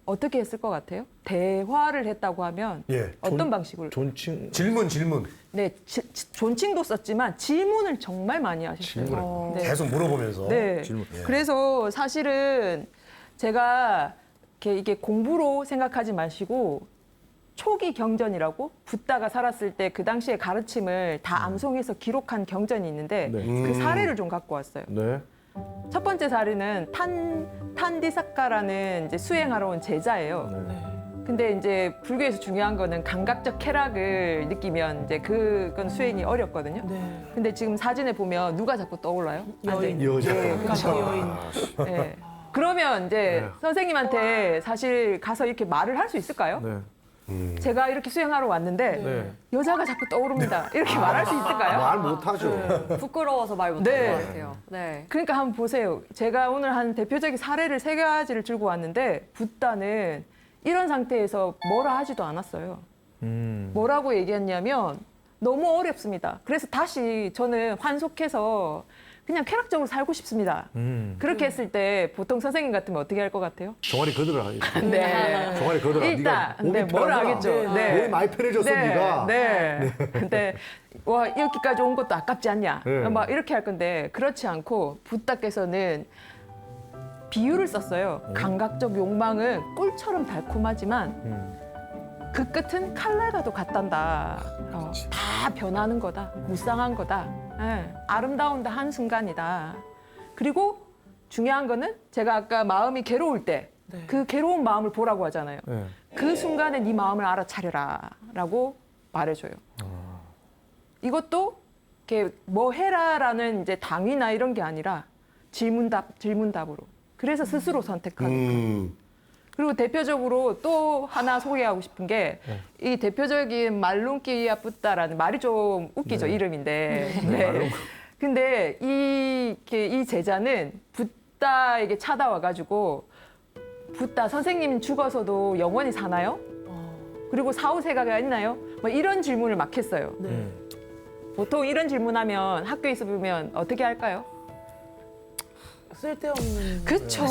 [SPEAKER 5] 어떻게 했을 것 같아요? 대화를 했다고 하면
[SPEAKER 2] 예.
[SPEAKER 5] 어떤 방식으로?
[SPEAKER 4] 존칭.
[SPEAKER 2] 질문.
[SPEAKER 5] 네, 존칭도 썼지만 질문을 정말 많이 하셨어요. 네.
[SPEAKER 2] 계속 물어보면서.
[SPEAKER 5] 네.
[SPEAKER 4] 질문.
[SPEAKER 5] 그래서 사실은 제가 이게 공부로 생각하지 마시고 초기 경전이라고 붓다가 살았을 때 그 당시의 가르침을 다 암송해서 기록한 경전이 있는데
[SPEAKER 4] 네.
[SPEAKER 5] 그 사례를 좀 갖고 왔어요.
[SPEAKER 4] 네.
[SPEAKER 5] 첫 번째 사례는 탄디사카라는 이제 수행하러 온 제자예요. 근데 이제 불교에서 중요한 거는 감각적 쾌락을 느끼면 이제 그건 수행이 어렵거든요.
[SPEAKER 3] 네.
[SPEAKER 5] 근데 지금 사진에 보면 누가 자꾸 떠올라요?
[SPEAKER 3] 여인.
[SPEAKER 4] 여자.
[SPEAKER 5] 네, 그렇죠.
[SPEAKER 3] 여인.
[SPEAKER 5] 네. 그러면 이제 선생님한테 사실 가서 이렇게 말을 할 수 있을까요?
[SPEAKER 4] 네.
[SPEAKER 5] 제가 이렇게 수행하러 왔는데
[SPEAKER 4] 네.
[SPEAKER 5] 여자가 자꾸 떠오릅니다. 이렇게 말할 수 있을까요?
[SPEAKER 4] 말 못하죠.
[SPEAKER 1] 부끄러워서 말 못할
[SPEAKER 5] 네.
[SPEAKER 1] 것 같아요. 네.
[SPEAKER 5] 그러니까 한번 보세요. 제가 오늘 한 대표적인 사례를 3가지를 들고 왔는데 붓다는 이런 상태에서 뭐라 하지도 않았어요. 뭐라고 얘기했냐면 너무 어렵습니다. 그래서 다시 저는 환속해서 그냥 쾌락적으로 살고 싶습니다. 그렇게 했을 때 보통 선생님 같으면 어떻게 할 것 같아요?
[SPEAKER 4] 종아리 거들어 하겠죠.
[SPEAKER 5] 네.
[SPEAKER 4] 종아리 거들어.
[SPEAKER 5] 일단
[SPEAKER 4] 네가
[SPEAKER 5] 네, 뭘 하겠죠. 네.
[SPEAKER 4] 몸이 많이 편해졌어, 네가.
[SPEAKER 5] 네. 근데 와 이렇게까지 온 것도 아깝지 않냐?
[SPEAKER 4] 네.
[SPEAKER 5] 막 이렇게 할 건데 그렇지 않고 붓다께서는 비유를 썼어요. 감각적 욕망은 꿀처럼 달콤하지만 그 끝은 칼날과도 같단다. 다 변하는 거다. 무쌍한 거다. 예, 아름다운 한 순간이다. 그리고 중요한 거는 제가 아까 마음이 괴로울 때 그 괴로운 마음을 보라고 하잖아요.
[SPEAKER 4] 네.
[SPEAKER 5] 그 순간에 네 마음을 알아차려라 라고 말해줘요. 이것도 이렇게 뭐 해라라는 이제 당위나 이런 게 아니라 질문답으로. 그래서 스스로 선택하는. 그리고 대표적으로 또 하나 소개하고 싶은 게 이 대표적인 말룬끼야 붓다라는 말이 좀 웃기죠. 이름인데. 네. 근데 이 제자는 붓다에게 찾아와가지고 붓다 선생님 죽어서도 영원히 사나요? 그리고 사후세계가 있나요? 뭐 이런 질문을 막 했어요. 보통 이런 질문하면 학교에서 보면 어떻게 할까요?
[SPEAKER 3] 쓸데없는.
[SPEAKER 5] 그쵸.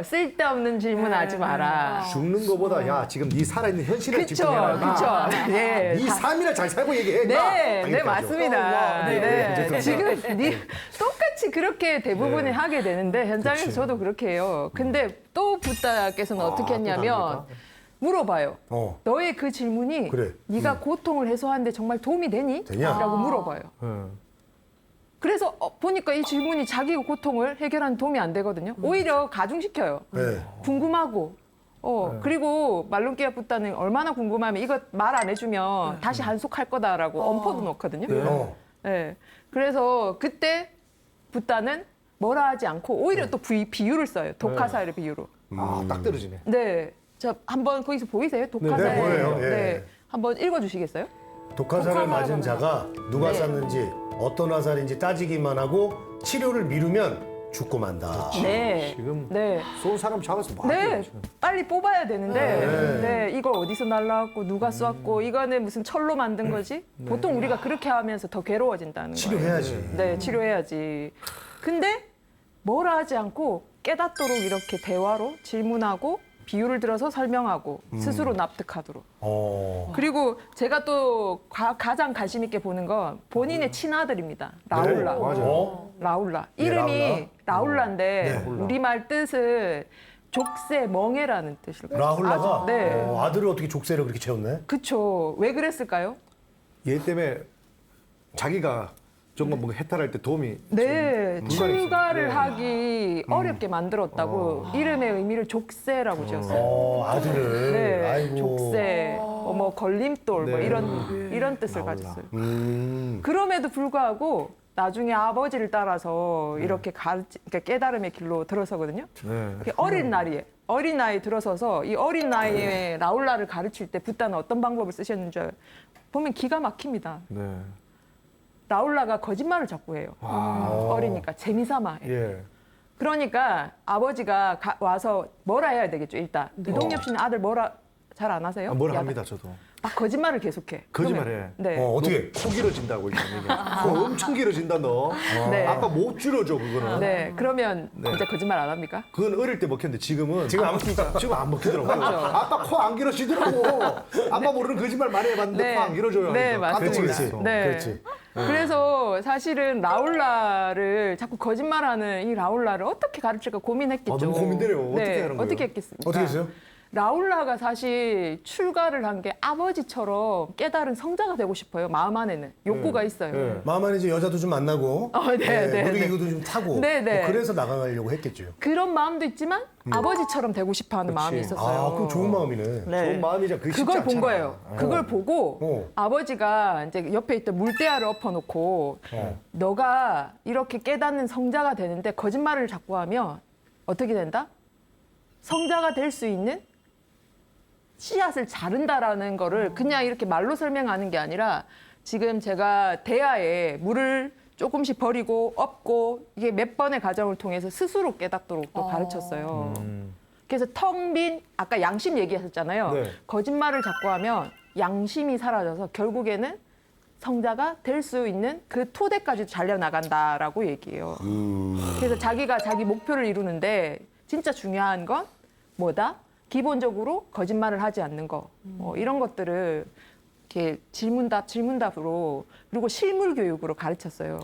[SPEAKER 5] 쓸데없는 질문하지 마라.
[SPEAKER 4] 죽는 거보다 야 지금 네 살아있는 현실에
[SPEAKER 5] 그쵸.
[SPEAKER 4] 집중해라.
[SPEAKER 5] 그쵸. 네.
[SPEAKER 4] 네 삶이나 잘 살고 얘기해.
[SPEAKER 5] 네, 맞습니다.
[SPEAKER 3] 네,
[SPEAKER 5] 네. 지금 똑같이 그렇게 대부분이 하게 되는데 현장에서 저도 그렇게 해요. 근데 또 붓다께서는 어떻게 했냐면 물어봐요. 너의 그 질문이
[SPEAKER 2] 그래.
[SPEAKER 5] 네가 고통을 해소하는데 정말 도움이 되니?
[SPEAKER 2] 되냐?
[SPEAKER 5] 라고 물어봐요. 그래서 보니까 이 질문이 자기 고통을 해결하는 도움이 안 되거든요. 오히려 가중시켜요.
[SPEAKER 2] 네.
[SPEAKER 5] 궁금하고. 그리고 말룬끼야 붓다는 얼마나 궁금하면 이거 말 안 해주면 다시 한속할 거다라고 엄포도 놓거든요. 네. 그래서 그때 붓다는 뭐라 하지 않고 오히려 또 비유를 써요. 독화사의 비유로.
[SPEAKER 4] 딱 떨어지네.
[SPEAKER 5] 네. 저 한번 거기서 보이세요? 독화사의.
[SPEAKER 2] 네, 보여요. 예.
[SPEAKER 5] 네. 한번 읽어주시겠어요?
[SPEAKER 2] 독화살을 맞은 자가 누가
[SPEAKER 5] 네.
[SPEAKER 2] 쐈는지 어떤 화살인지 따지기만 하고 치료를 미루면 죽고 만다.
[SPEAKER 5] 네.
[SPEAKER 4] 지금
[SPEAKER 5] 네.
[SPEAKER 4] 쏜 사람 잡아서 막.
[SPEAKER 5] 네, 빨리 뽑아야 되는데, 네, 이걸 어디서 날라왔고 누가 쐈고 이거는 무슨 철로 만든 거지? 보통 우리가 그렇게 하면서 더 괴로워진다는 거예요.
[SPEAKER 2] 치료해야지.
[SPEAKER 5] 네, 치료해야지. 근데 뭐라 하지 않고 깨닫도록 이렇게 대화로 질문하고 비유를 들어서 설명하고 스스로 납득하도록. 그리고 제가 또 가장 관심 있게 보는 건 본인의 친아들입니다. 라울라.
[SPEAKER 2] 맞아.
[SPEAKER 5] 라울라.
[SPEAKER 2] 네,
[SPEAKER 5] 이름이 라울라인데
[SPEAKER 2] 네.
[SPEAKER 5] 우리말 뜻은 족쇄 멍해라는 뜻일까요?
[SPEAKER 2] 라훌라가
[SPEAKER 5] 네.
[SPEAKER 2] 아들을 어떻게 족쇄를 그렇게 채웠네?
[SPEAKER 5] 그쵸. 왜 그랬을까요?
[SPEAKER 4] 얘 때문에 자기가 정말 뭔가 해탈할 때 도움이
[SPEAKER 5] 네,
[SPEAKER 4] 좀
[SPEAKER 5] 출가를
[SPEAKER 4] 네.
[SPEAKER 5] 하기 어렵게 만들었다고 이름의 의미를 족쇄라고 지었어요.
[SPEAKER 2] 아들을.
[SPEAKER 5] 네,
[SPEAKER 2] 아이고.
[SPEAKER 5] 족쇄, 뭐 걸림돌, 뭐
[SPEAKER 4] 네.
[SPEAKER 5] 이런 뜻을
[SPEAKER 4] 라울라.
[SPEAKER 5] 가졌어요.
[SPEAKER 2] 음.
[SPEAKER 5] 그럼에도 불구하고 나중에 아버지를 따라서 이렇게 그러니까 깨달음의 길로 들어서거든요.
[SPEAKER 4] 네.
[SPEAKER 5] 이렇게 어린 나이에 들어서서 이 어린 나이에 라울라를 가르칠 때 붓다는 어떤 방법을 쓰셨는지 보면 기가 막힙니다.
[SPEAKER 4] 네.
[SPEAKER 5] 라울라가 거짓말을 자꾸 해요. 어리니까 재미삼아.
[SPEAKER 4] 예.
[SPEAKER 5] 그러니까 아버지가 와서 뭐라 해야 되겠죠. 일단 이동엽 씨는 아들 뭐라 잘 안 하세요?
[SPEAKER 4] 뭐라
[SPEAKER 5] 야단.
[SPEAKER 4] 합니다, 저도.
[SPEAKER 5] 막 거짓말을 계속해.
[SPEAKER 4] 거짓말해.
[SPEAKER 5] 그러면- 네.
[SPEAKER 2] 어떻게?
[SPEAKER 4] 코 길어진다고 일단 얘기해. 코 엄청 길어진다 너.
[SPEAKER 5] 네.
[SPEAKER 4] 아빠 못 줄여줘 그거는.
[SPEAKER 5] 네. 그러면
[SPEAKER 4] 네.
[SPEAKER 5] 이제 거짓말 안 합니까?
[SPEAKER 4] 그건 어릴 때 먹혔는데 지금은
[SPEAKER 2] 지금 안 먹히죠.
[SPEAKER 4] 지금 안 먹히더라고.
[SPEAKER 5] 그렇죠.
[SPEAKER 4] 아빠 코 안 길어지더라고. 아빠 모르는 거짓말 많이 해봤는데
[SPEAKER 5] 네.
[SPEAKER 4] 코 안 길어져요.
[SPEAKER 5] 네,
[SPEAKER 4] 하니까 깜짝
[SPEAKER 5] 맞습니다.
[SPEAKER 4] 놀랐어.
[SPEAKER 5] 네.
[SPEAKER 2] 그렇지.
[SPEAKER 5] 그래서 사실은 라울라를 자꾸 거짓말하는 이 라울라를 어떻게 가르칠까 고민했겠죠.
[SPEAKER 4] 아, 너무 고민되네요. 어떻게 하는 거예요?
[SPEAKER 5] 어떻게 했겠습니까?
[SPEAKER 2] 어떻게 했어요?
[SPEAKER 5] 라울라가 사실 출가를 한 게 아버지처럼 깨달은 성자가 되고 싶어요. 마음 안에는 욕구가 있어요.
[SPEAKER 4] 네.
[SPEAKER 2] 마음 안에 이제 여자도 좀 만나고,
[SPEAKER 5] 네.
[SPEAKER 2] 놀이기구도 좀 타고,
[SPEAKER 5] 네, 네.
[SPEAKER 2] 뭐 그래서 나가려고 했겠죠.
[SPEAKER 5] 그런 마음도 있지만 아버지처럼 되고 싶어하는 마음이 있었어요.
[SPEAKER 2] 아, 그럼 좋은 마음이네.
[SPEAKER 5] 네.
[SPEAKER 4] 좋은 마음이죠. 그게 쉽지
[SPEAKER 5] 그걸 본
[SPEAKER 4] 않잖아.
[SPEAKER 5] 거예요. 그걸 보고 아버지가 이제 옆에 있던 물대야를 엎어놓고 너가 이렇게 깨닫는 성자가 되는데 거짓말을 자꾸 하면 어떻게 된다? 성자가 될 수 있는 씨앗을 자른다라는 거를 그냥 이렇게 말로 설명하는 게 아니라 지금 제가 대야에 물을 조금씩 버리고 엎고 이게 몇 번의 과정을 통해서 스스로 깨닫도록 또 가르쳤어요. 그래서 텅 빈 아까 양심 얘기하셨잖아요.
[SPEAKER 4] 네.
[SPEAKER 5] 거짓말을 자꾸 하면 양심이 사라져서 결국에는 성자가 될 수 있는 그 토대까지 잘려나간다라고 얘기해요. 그래서 자기가 자기 목표를 이루는데 진짜 중요한 건 뭐다? 기본적으로 거짓말을 하지 않는 거. 이런 것들을 이렇게 질문답으로 그리고 실물 교육으로 가르쳤어요.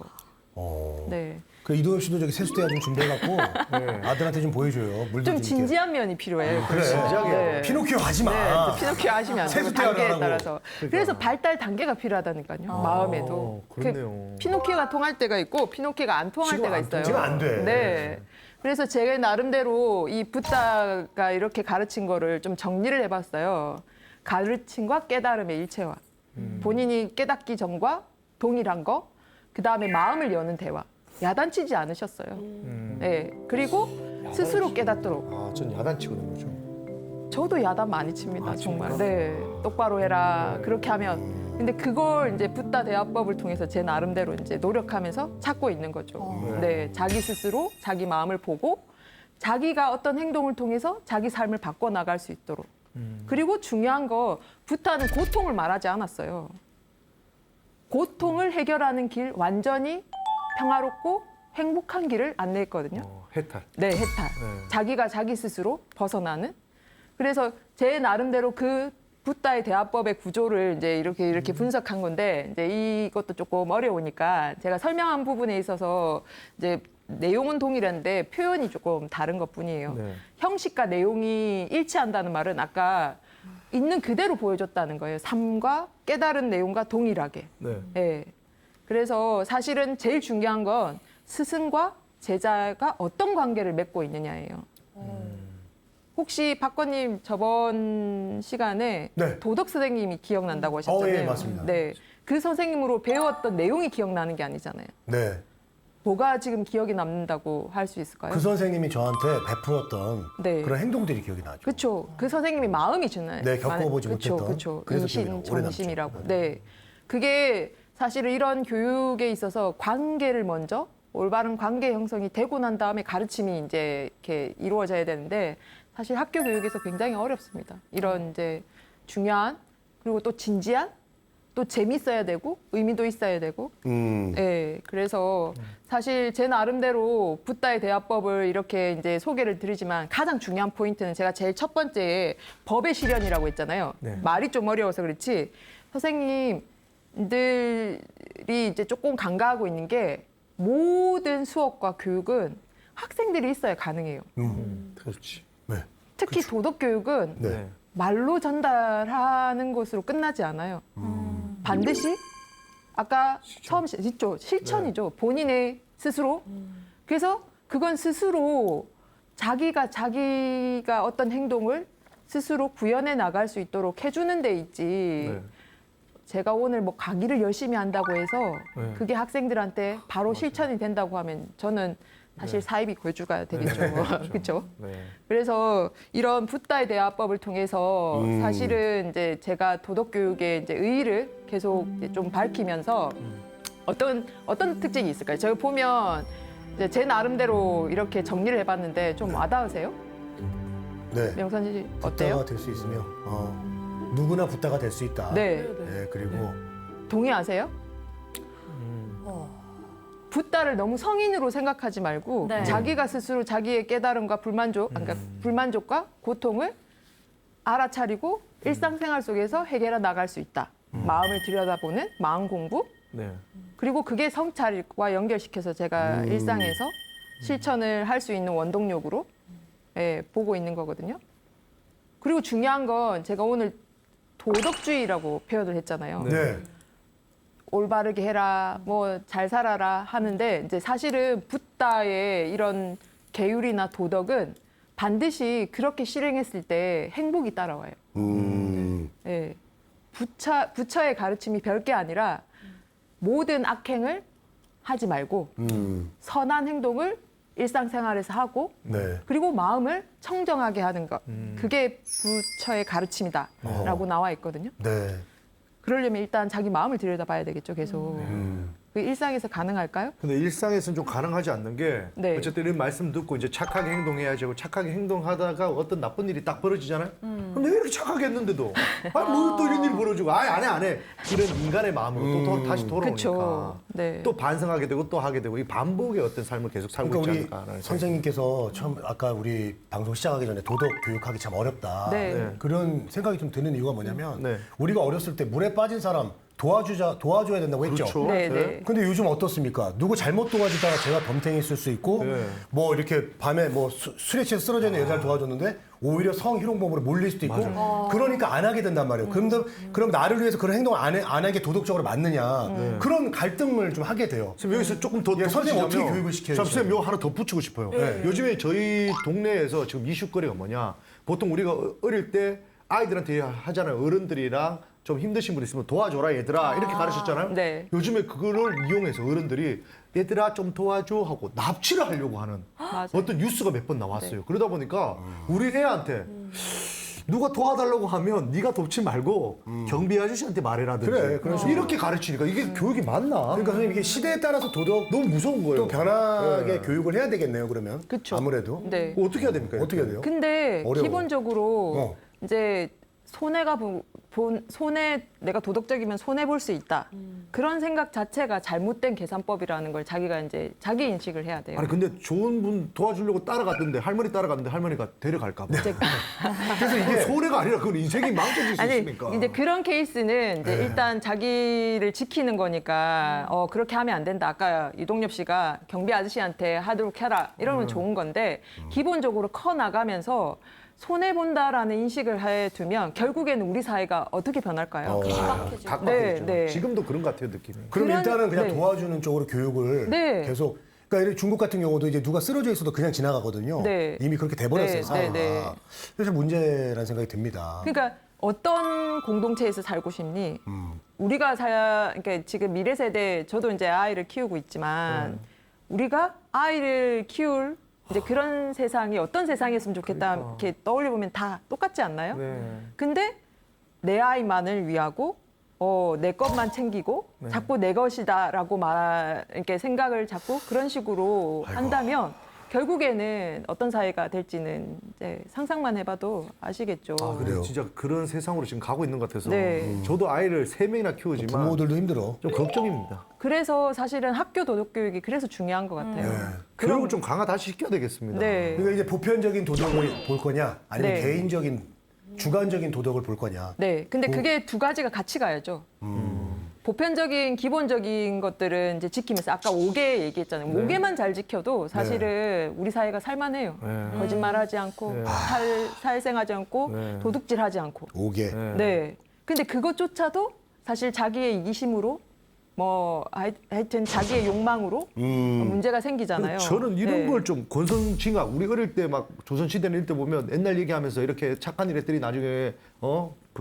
[SPEAKER 5] 네.
[SPEAKER 2] 그 이동엽 씨도 저기 세수대야 좀 준비해갖고 아들한테 좀 보여줘요. 물도
[SPEAKER 5] 좀
[SPEAKER 2] 이렇게.
[SPEAKER 5] 진지한 면이 필요해요.
[SPEAKER 2] 그래.
[SPEAKER 4] 진지하게.
[SPEAKER 5] 네.
[SPEAKER 2] 피노키오 하지 마.
[SPEAKER 5] 네, 피노키오 하시면 안 되고
[SPEAKER 2] 세수대야
[SPEAKER 5] 단계에
[SPEAKER 2] 하라고.
[SPEAKER 5] 따라서. 그래서 발달 단계가 필요하다니까요. 마음에도.
[SPEAKER 4] 그렇네요.
[SPEAKER 5] 피노키오가 통할 때가 있고 피노키오가 안 통할
[SPEAKER 2] 지금
[SPEAKER 5] 때가
[SPEAKER 2] 안
[SPEAKER 5] 있어요.
[SPEAKER 2] 지금 안 돼.
[SPEAKER 5] 네. 그래서 제가 나름대로 이 붓다가 이렇게 가르친 거를 좀 정리를 해봤어요. 가르침과 깨달음의 일체화. 본인이 깨닫기 전과 동일한 거. 그다음에 마음을 여는 대화. 야단치지 않으셨어요. 네. 그리고 스스로 깨닫도록.
[SPEAKER 4] 아, 전 야단치거든요, 좀.
[SPEAKER 5] 저도 야단 많이 칩니다, 정말. 네, 똑바로 해라. 그렇게 하면. 근데 그걸 이제 붓다 대화법을 통해서 제 나름대로 이제 노력하면서 찾고 있는 거죠. 네, 자기 스스로 자기 마음을 보고 자기가 어떤 행동을 통해서 자기 삶을 바꿔 나갈 수 있도록. 그리고 중요한 거 붓다는 고통을 말하지 않았어요. 고통을 해결하는 길 완전히 평화롭고 행복한 길을 안내했거든요.
[SPEAKER 4] 해탈.
[SPEAKER 5] 네, 해탈. 자기가 자기 스스로 벗어나는. 그래서 제 나름대로 그 붓다의 대화법의 구조를 이제 이렇게 분석한 건데 이제 이것도 조금 어려우니까 제가 설명한 부분에 있어서 이제 내용은 동일한데 표현이 조금 다른 것뿐이에요.
[SPEAKER 4] 네.
[SPEAKER 5] 형식과 내용이 일치한다는 말은 아까 있는 그대로 보여줬다는 거예요. 삶과 깨달은 내용과 동일하게.
[SPEAKER 4] 네.
[SPEAKER 5] 네. 그래서 사실은 제일 중요한 건 스승과 제자가 어떤 관계를 맺고 있느냐예요. 혹시 박건님 저번 시간에
[SPEAKER 2] 네.
[SPEAKER 5] 도덕 선생님이 기억난다고 하셨잖아요.
[SPEAKER 2] 예, 맞습니다.
[SPEAKER 5] 네. 그 선생님으로 배웠던 내용이 기억나는 게 아니잖아요.
[SPEAKER 2] 네.
[SPEAKER 5] 뭐가 지금 기억이 남는다고 할 수 있을까요?
[SPEAKER 2] 그 선생님이 저한테 베풀었던
[SPEAKER 5] 네.
[SPEAKER 2] 그런 행동들이 기억이 나죠.
[SPEAKER 5] 그렇죠. 그 선생님이 마음이잖아요.
[SPEAKER 2] 네, 겪어보지 못했던.
[SPEAKER 5] 그렇죠.
[SPEAKER 2] 그래서 기억이 오래 남죠.
[SPEAKER 5] 인신정심이라고. 네. 그게 사실은 이런 교육에 있어서 관계를 먼저 올바른 관계 형성이 되고 난 다음에 가르침이 이제 이렇게 이루어져야 되는데 사실 학교 교육에서 굉장히 어렵습니다. 이런 이제 중요한 그리고 또 진지한 또 재밌어야 되고 의미도 있어야 되고 네, 그래서 사실 제 나름대로 붓다의 대화법을 이렇게 이제 소개를 드리지만 가장 중요한 포인트는 제가 제일 첫 번째 법의 실현이라고 했잖아요.
[SPEAKER 4] 네.
[SPEAKER 5] 말이 좀 어려워서 그렇지 선생님들이 이제 조금 간과하고 있는 게 모든 수업과 교육은 학생들이 있어야 가능해요.
[SPEAKER 4] 그렇지.
[SPEAKER 2] 네.
[SPEAKER 5] 특히 도덕 교육은
[SPEAKER 2] 네.
[SPEAKER 5] 말로 전달하는 것으로 끝나지 않아요. 반드시 아까 처음 있죠. 실천이죠. 본인의 스스로. 그래서 그건 스스로 자기가 어떤 행동을 스스로 구현해 나갈 수 있도록 해주는 데 있지.
[SPEAKER 6] 네.
[SPEAKER 5] 제가 오늘 뭐 강의를 열심히 한다고 해서
[SPEAKER 6] 네.
[SPEAKER 5] 그게 학생들한테 바로 실천이 된다고 하면 저는 사실 사이비 고주가 되겠죠. 그렇죠?
[SPEAKER 6] 네.
[SPEAKER 5] 그래서 이런 붓다의 대화법을 통해서 사실은 이제 제가 도덕 교육의 이제 의의를 계속 이제 좀 밝히면서 어떤 특징이 있을까요? 저희 보면 이제 제 나름대로 이렇게 정리를 해봤는데 좀 와닿으세요?
[SPEAKER 2] 네.
[SPEAKER 5] 명선 씨
[SPEAKER 2] 붓다가
[SPEAKER 5] 어때요?
[SPEAKER 2] 될 수 있으며 누구나 붓다가 될 수 있다.
[SPEAKER 5] 네,
[SPEAKER 2] 네, 그리고
[SPEAKER 5] 동의하세요? 붓다를 너무 성인으로 생각하지 말고
[SPEAKER 1] 네.
[SPEAKER 5] 자기가 스스로 자기의 깨달음과 그러니까 불만족과 고통을 알아차리고 일상생활 속에서 해결해 나갈 수 있다. 마음을 들여다보는 마음 공부.
[SPEAKER 6] 네.
[SPEAKER 5] 그리고 그게 성찰과 연결시켜서 제가 일상에서 실천을 할 수 있는 원동력으로 예, 보고 있는 거거든요. 그리고 중요한 건 제가 오늘 도덕주의라고 표현을 했잖아요.
[SPEAKER 2] 네.
[SPEAKER 5] 올바르게 해라, 뭐 잘 살아라 하는데 이제 사실은 붓다의 이런 계율이나 도덕은 반드시 그렇게 실행했을 때 행복이 따라와요. 예. 부처의 가르침이 별게 아니라 모든 악행을 하지 말고 선한 행동을 일상생활에서 하고
[SPEAKER 2] 네.
[SPEAKER 5] 그리고 마음을 청정하게 하는 것. 그게 부처의 가르침이다라고 나와 있거든요.
[SPEAKER 2] 네.
[SPEAKER 5] 그러려면 일단 자기 마음을 들여다봐야 되겠죠, 계속. 그 일상에서 가능할까요?
[SPEAKER 4] 근데 일상에서는 좀 가능하지 않는 게
[SPEAKER 5] 네.
[SPEAKER 4] 어쨌든 이런 말씀 듣고 이제 착하게 행동해야지 하고 착하게 행동하다가 어떤 나쁜 일이 딱 벌어지잖아요. 그럼 내가 이렇게 착하게 했는데도 뭐 또 이런 일이 벌어지고 안 해. 이런 인간의 마음으로 또 다시 돌아오니까
[SPEAKER 5] 그쵸. 네.
[SPEAKER 4] 또 반성하게 되고 또 하게 되고 이 반복의 어떤 삶을 계속 살고
[SPEAKER 2] 그러니까
[SPEAKER 4] 있지
[SPEAKER 2] 우리
[SPEAKER 4] 않을까 하는
[SPEAKER 2] 선생님께서 처음 아까 우리 방송 시작하기 전에 도덕 교육하기 참 어렵다.
[SPEAKER 5] 네.
[SPEAKER 2] 그런 생각이 좀 드는 이유가 뭐냐면
[SPEAKER 4] 네.
[SPEAKER 2] 우리가 어렸을 때 물에 빠진 사람 도와줘야 된다고 했죠.
[SPEAKER 4] 그렇죠.
[SPEAKER 5] 네, 네.
[SPEAKER 2] 근데 요즘 어떻습니까? 누구 잘못 도와주다가 제가 범탱이 쓸 수 있고
[SPEAKER 4] 네.
[SPEAKER 2] 뭐 이렇게 밤에 뭐 술에 취해서 쓰러져 있는 여자를 도와줬는데 오히려 성희롱범으로 몰릴 수도 있고 그러니까 안 하게 된단 말이에요. 그럼 나를 위해서 그런 행동을 안 하게 도덕적으로 맞느냐 그런 갈등을 좀 하게 돼요.
[SPEAKER 4] 선생님 여기서 조금 더
[SPEAKER 2] 예, 선생님 어떻게
[SPEAKER 4] 덧붙이자면
[SPEAKER 2] 교육을 시켜야
[SPEAKER 4] 선생님 요 하나 더 붙이고 싶어요. 요즘에 저희 동네에서 지금 이슈거리가 뭐냐. 보통 우리가 어릴 때 아이들한테 하잖아요. 어른들이랑 좀 힘드신 분 있으면 도와줘라 얘들아 이렇게 가르쳤잖아요.
[SPEAKER 5] 네.
[SPEAKER 4] 요즘에 그거를 이용해서 어른들이 얘들아 좀 도와줘 하고 납치를 하려고 하는
[SPEAKER 5] 맞아요.
[SPEAKER 4] 어떤 뉴스가 몇 번 나왔어요. 그러다 보니까 우리 애한테 누가 도와달라고 하면 네가 돕지 말고 경비 아저씨한테 말해라든지
[SPEAKER 2] 그래, 그런 식으로.
[SPEAKER 4] 이렇게 가르치니까 이게 교육이 맞나?
[SPEAKER 2] 그러니까 선생님 이게 시대에 따라서 도덕
[SPEAKER 4] 너무 무서운 거예요.
[SPEAKER 2] 또 변하게 교육을 해야 되겠네요. 그러면
[SPEAKER 5] 그쵸.
[SPEAKER 2] 아무래도
[SPEAKER 5] 네.
[SPEAKER 4] 어떻게 해야 됩니까?
[SPEAKER 2] 어떻게 해야 돼요?
[SPEAKER 5] 근데
[SPEAKER 2] 어려워.
[SPEAKER 5] 기본적으로 이제 손해 내가 도덕적이면 손해 볼 수 있다. 그런 생각 자체가 잘못된 계산법이라는 걸 자기가 이제 자기 인식을 해야 돼요.
[SPEAKER 4] 아니 근데 좋은 분 도와주려고 따라갔는데 할머니 따라갔는데 할머니가 데려갈까 봐. 그래서 이게 손해가 아니라 그건 인생이 망쳐질 수
[SPEAKER 5] 아니
[SPEAKER 4] 있으니까.
[SPEAKER 5] 이제 그런 케이스는 이제 일단 자기를 지키는 거니까 그렇게 하면 안 된다. 아까 이동엽 씨가 경비 아저씨한테 하도록 해라 이러면 좋은 건데 기본적으로 커 나가면서 손해 본다라는 인식을 해두면 결국에는 우리 사회가 어떻게 변할까요?
[SPEAKER 4] 각박해지죠.
[SPEAKER 5] 네, 네.
[SPEAKER 4] 지금도 그런 것 같아요 느낌이.
[SPEAKER 2] 그럼
[SPEAKER 5] 그런-
[SPEAKER 2] 일단은 그냥
[SPEAKER 5] 네.
[SPEAKER 2] 도와주는 쪽으로 교육을
[SPEAKER 5] 네.
[SPEAKER 2] 계속. 그러니까 예를 중국 같은 경우도 이제 누가 쓰러져 있어도 그냥 지나가거든요.
[SPEAKER 5] 네.
[SPEAKER 2] 이미 그렇게 돼버렸어요
[SPEAKER 5] 네,
[SPEAKER 2] 사회가.
[SPEAKER 5] 네, 네.
[SPEAKER 2] 그래서 문제라는 생각이 듭니다.
[SPEAKER 5] 그러니까 어떤 공동체에서 살고 싶니? 우리가 그러니까 지금 미래 세대 저도 이제 아이를 키우고 있지만 우리가 아이를 키울 이제 그런 세상이 어떤 세상이었으면 좋겠다 이렇게 떠올려 보면 다 똑같지 않나요?
[SPEAKER 6] 네.
[SPEAKER 5] 근데 내 아이만을 위하고 내 것만 챙기고 자꾸 내 것이다라고 이렇게 생각을 자꾸 그런 식으로 한다면 결국에는 어떤 사회가 될지는 이제 상상만 해봐도 아시겠죠.
[SPEAKER 2] 그래요?
[SPEAKER 4] 진짜 그런 세상으로 지금 가고 있는 것 같아서
[SPEAKER 5] 네.
[SPEAKER 4] 저도 아이를 3명이나 키우지만
[SPEAKER 2] 부모들도 힘들어.
[SPEAKER 4] 좀 걱정입니다.
[SPEAKER 5] 그래서 사실은 학교 도덕 교육이 그래서 중요한 것 같아요.
[SPEAKER 4] 교육을 좀 강화 다시 시켜야 되겠습니다.
[SPEAKER 5] 네.
[SPEAKER 2] 그러니까 이제 보편적인 도덕을 볼 거냐, 아니면
[SPEAKER 5] 네.
[SPEAKER 2] 개인적인 주관적인 도덕을 볼 거냐.
[SPEAKER 5] 네. 근데 그게 두 가지가 같이 가야죠. 보편적인 기본적인 것들은 이제 지키면서 아까 5개 얘기했잖아요. 5개만 잘 지켜도 사실은 우리 사회가 살만해요. 거짓말하지 않고 살생하지 않고 도둑질하지 않고.
[SPEAKER 2] 5개.
[SPEAKER 5] 네. 근데 그것조차도 사실 자기의 이기심으로 뭐 하여튼 자기의 욕망으로 문제가 생기잖아요.
[SPEAKER 4] 저는 이런
[SPEAKER 5] 네.
[SPEAKER 4] 걸 좀 권선징악 우리 어릴 때 막 조선시대는 이때 보면 옛날 얘기하면서 이렇게 착한 일 했더니 나중에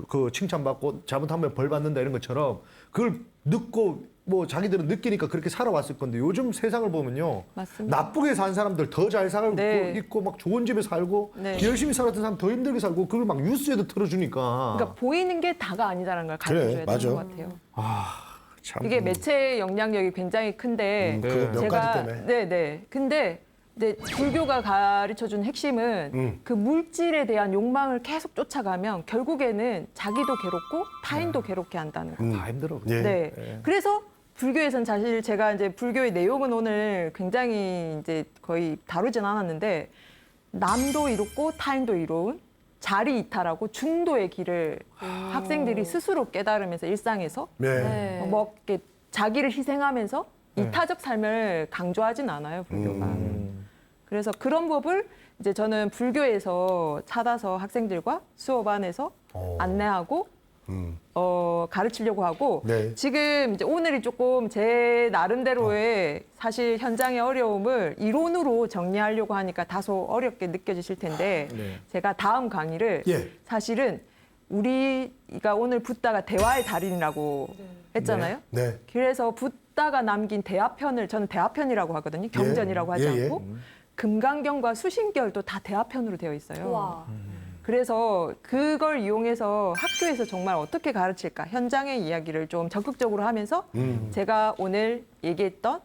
[SPEAKER 4] 그 칭찬받고 잘못하면 벌 받는다 이런 것처럼 그걸 듣고 뭐 자기들은 느끼니까 그렇게 살아왔을 건데 요즘 세상을 보면요.
[SPEAKER 5] 맞습니다.
[SPEAKER 4] 나쁘게 산 사람들 더 잘 살고
[SPEAKER 5] 네.
[SPEAKER 4] 있고 막 좋은 집에 살고
[SPEAKER 5] 네.
[SPEAKER 4] 열심히 살았던 사람 더 힘들게 살고 그걸 막 뉴스에도 틀어주니까
[SPEAKER 5] 그러니까 보이는 게 다가 아니다라는 걸 가르쳐줘야
[SPEAKER 2] 맞아.
[SPEAKER 5] 되는 것 같아요.
[SPEAKER 4] 참.
[SPEAKER 5] 이게 매체의 영향력이 굉장히 큰데
[SPEAKER 2] 그몇
[SPEAKER 5] 제가
[SPEAKER 2] 가지 때문에.
[SPEAKER 5] 네네. 근데 이제 불교가 가르쳐준 핵심은 그 물질에 대한 욕망을 계속 쫓아가면 결국에는 자기도 괴롭고 타인도 괴롭게 한다는 거.
[SPEAKER 4] 다 힘들어.
[SPEAKER 2] 예.
[SPEAKER 5] 네. 그래서 불교에서는 사실 제가 이제 불교의 내용은 오늘 굉장히 이제 거의 다루진 않았는데 남도 이롭고 타인도 이로운 자리 이탈하고 중도의 길을 학생들이 스스로 깨달으면서 일상에서
[SPEAKER 2] 네.
[SPEAKER 5] 뭐 이렇게 자기를 희생하면서 이타적 삶을 강조하진 않아요, 불교가. 그래서 그런 법을 이제 저는 불교에서 찾아서 학생들과 수업 안에서 안내하고 가르치려고 하고
[SPEAKER 2] 네.
[SPEAKER 5] 지금 이제 오늘이 조금 제 나름대로의 사실 현장의 어려움을 이론으로 정리하려고 하니까 다소 어렵게 느껴지실 텐데 제가 다음 강의를
[SPEAKER 2] 예.
[SPEAKER 5] 사실은 우리가 오늘 붓다가 대화의 달인이라고 했잖아요.
[SPEAKER 2] 네.
[SPEAKER 5] 그래서 붓다가 남긴 대화편을 저는 대화편이라고 하거든요. 경전이라고 하지
[SPEAKER 2] 예, 예.
[SPEAKER 5] 않고 금강경과 수신결도 다 대화편으로 되어 있어요.
[SPEAKER 1] 와.
[SPEAKER 5] 그래서 그걸 이용해서 학교에서 정말 어떻게 가르칠까 현장의 이야기를 좀 적극적으로 하면서 제가 오늘 얘기했던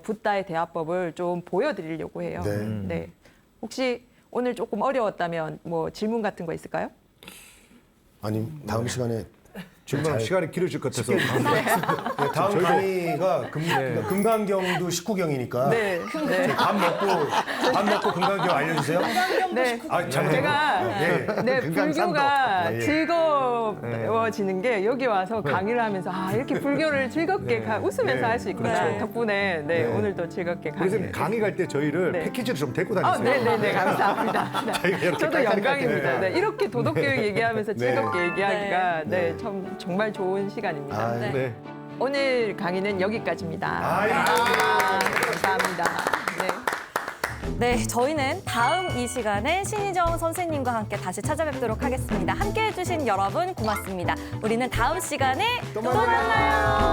[SPEAKER 5] 붓다의 대화법을 좀 보여드리려고 해요.
[SPEAKER 2] 네.
[SPEAKER 5] 네. 혹시 오늘 조금 어려웠다면 뭐 질문 같은 거 있을까요?
[SPEAKER 2] 아니 다음 시간에
[SPEAKER 4] 정말 시간이 길어질 것 같아서
[SPEAKER 2] 네, 다음 강의가 그러니까 금강경도 19경이니까
[SPEAKER 5] 네. 네.
[SPEAKER 2] 밥 먹고 금강경 알려주세요.
[SPEAKER 5] 네.
[SPEAKER 2] 아,
[SPEAKER 5] 제가 네,
[SPEAKER 4] 금강산도.
[SPEAKER 5] 불교가
[SPEAKER 2] 예.
[SPEAKER 5] 즐거워지는 게 여기 와서 강의를 하면서 이렇게 불교를 즐겁게 웃으면서 할 수 있구나.
[SPEAKER 2] 그렇죠.
[SPEAKER 5] 덕분에 오늘도 즐겁게
[SPEAKER 4] 그래서
[SPEAKER 5] 강의를.
[SPEAKER 4] 강의 갈 때 저희를
[SPEAKER 5] 네.
[SPEAKER 4] 패키지로 좀 데리고 다니세요.
[SPEAKER 5] 네네네 감사합니다. 네.
[SPEAKER 4] 저희가 이렇게
[SPEAKER 5] 저도
[SPEAKER 4] 깔깔깔
[SPEAKER 5] 영광입니다. 네, 이렇게 도덕교육 얘기하면서 즐겁게 얘기하기가
[SPEAKER 2] 네.
[SPEAKER 5] 정말 좋은 시간입니다.
[SPEAKER 2] 아,
[SPEAKER 5] 네.
[SPEAKER 4] 네.
[SPEAKER 5] 오늘 강의는 여기까지입니다. 감사합니다. 네.
[SPEAKER 1] 네, 저희는 다음 이 시간에 신희정 선생님과 함께 다시 찾아뵙도록 하겠습니다. 함께해 주신 여러분 고맙습니다. 우리는 다음 시간에 또 만나요.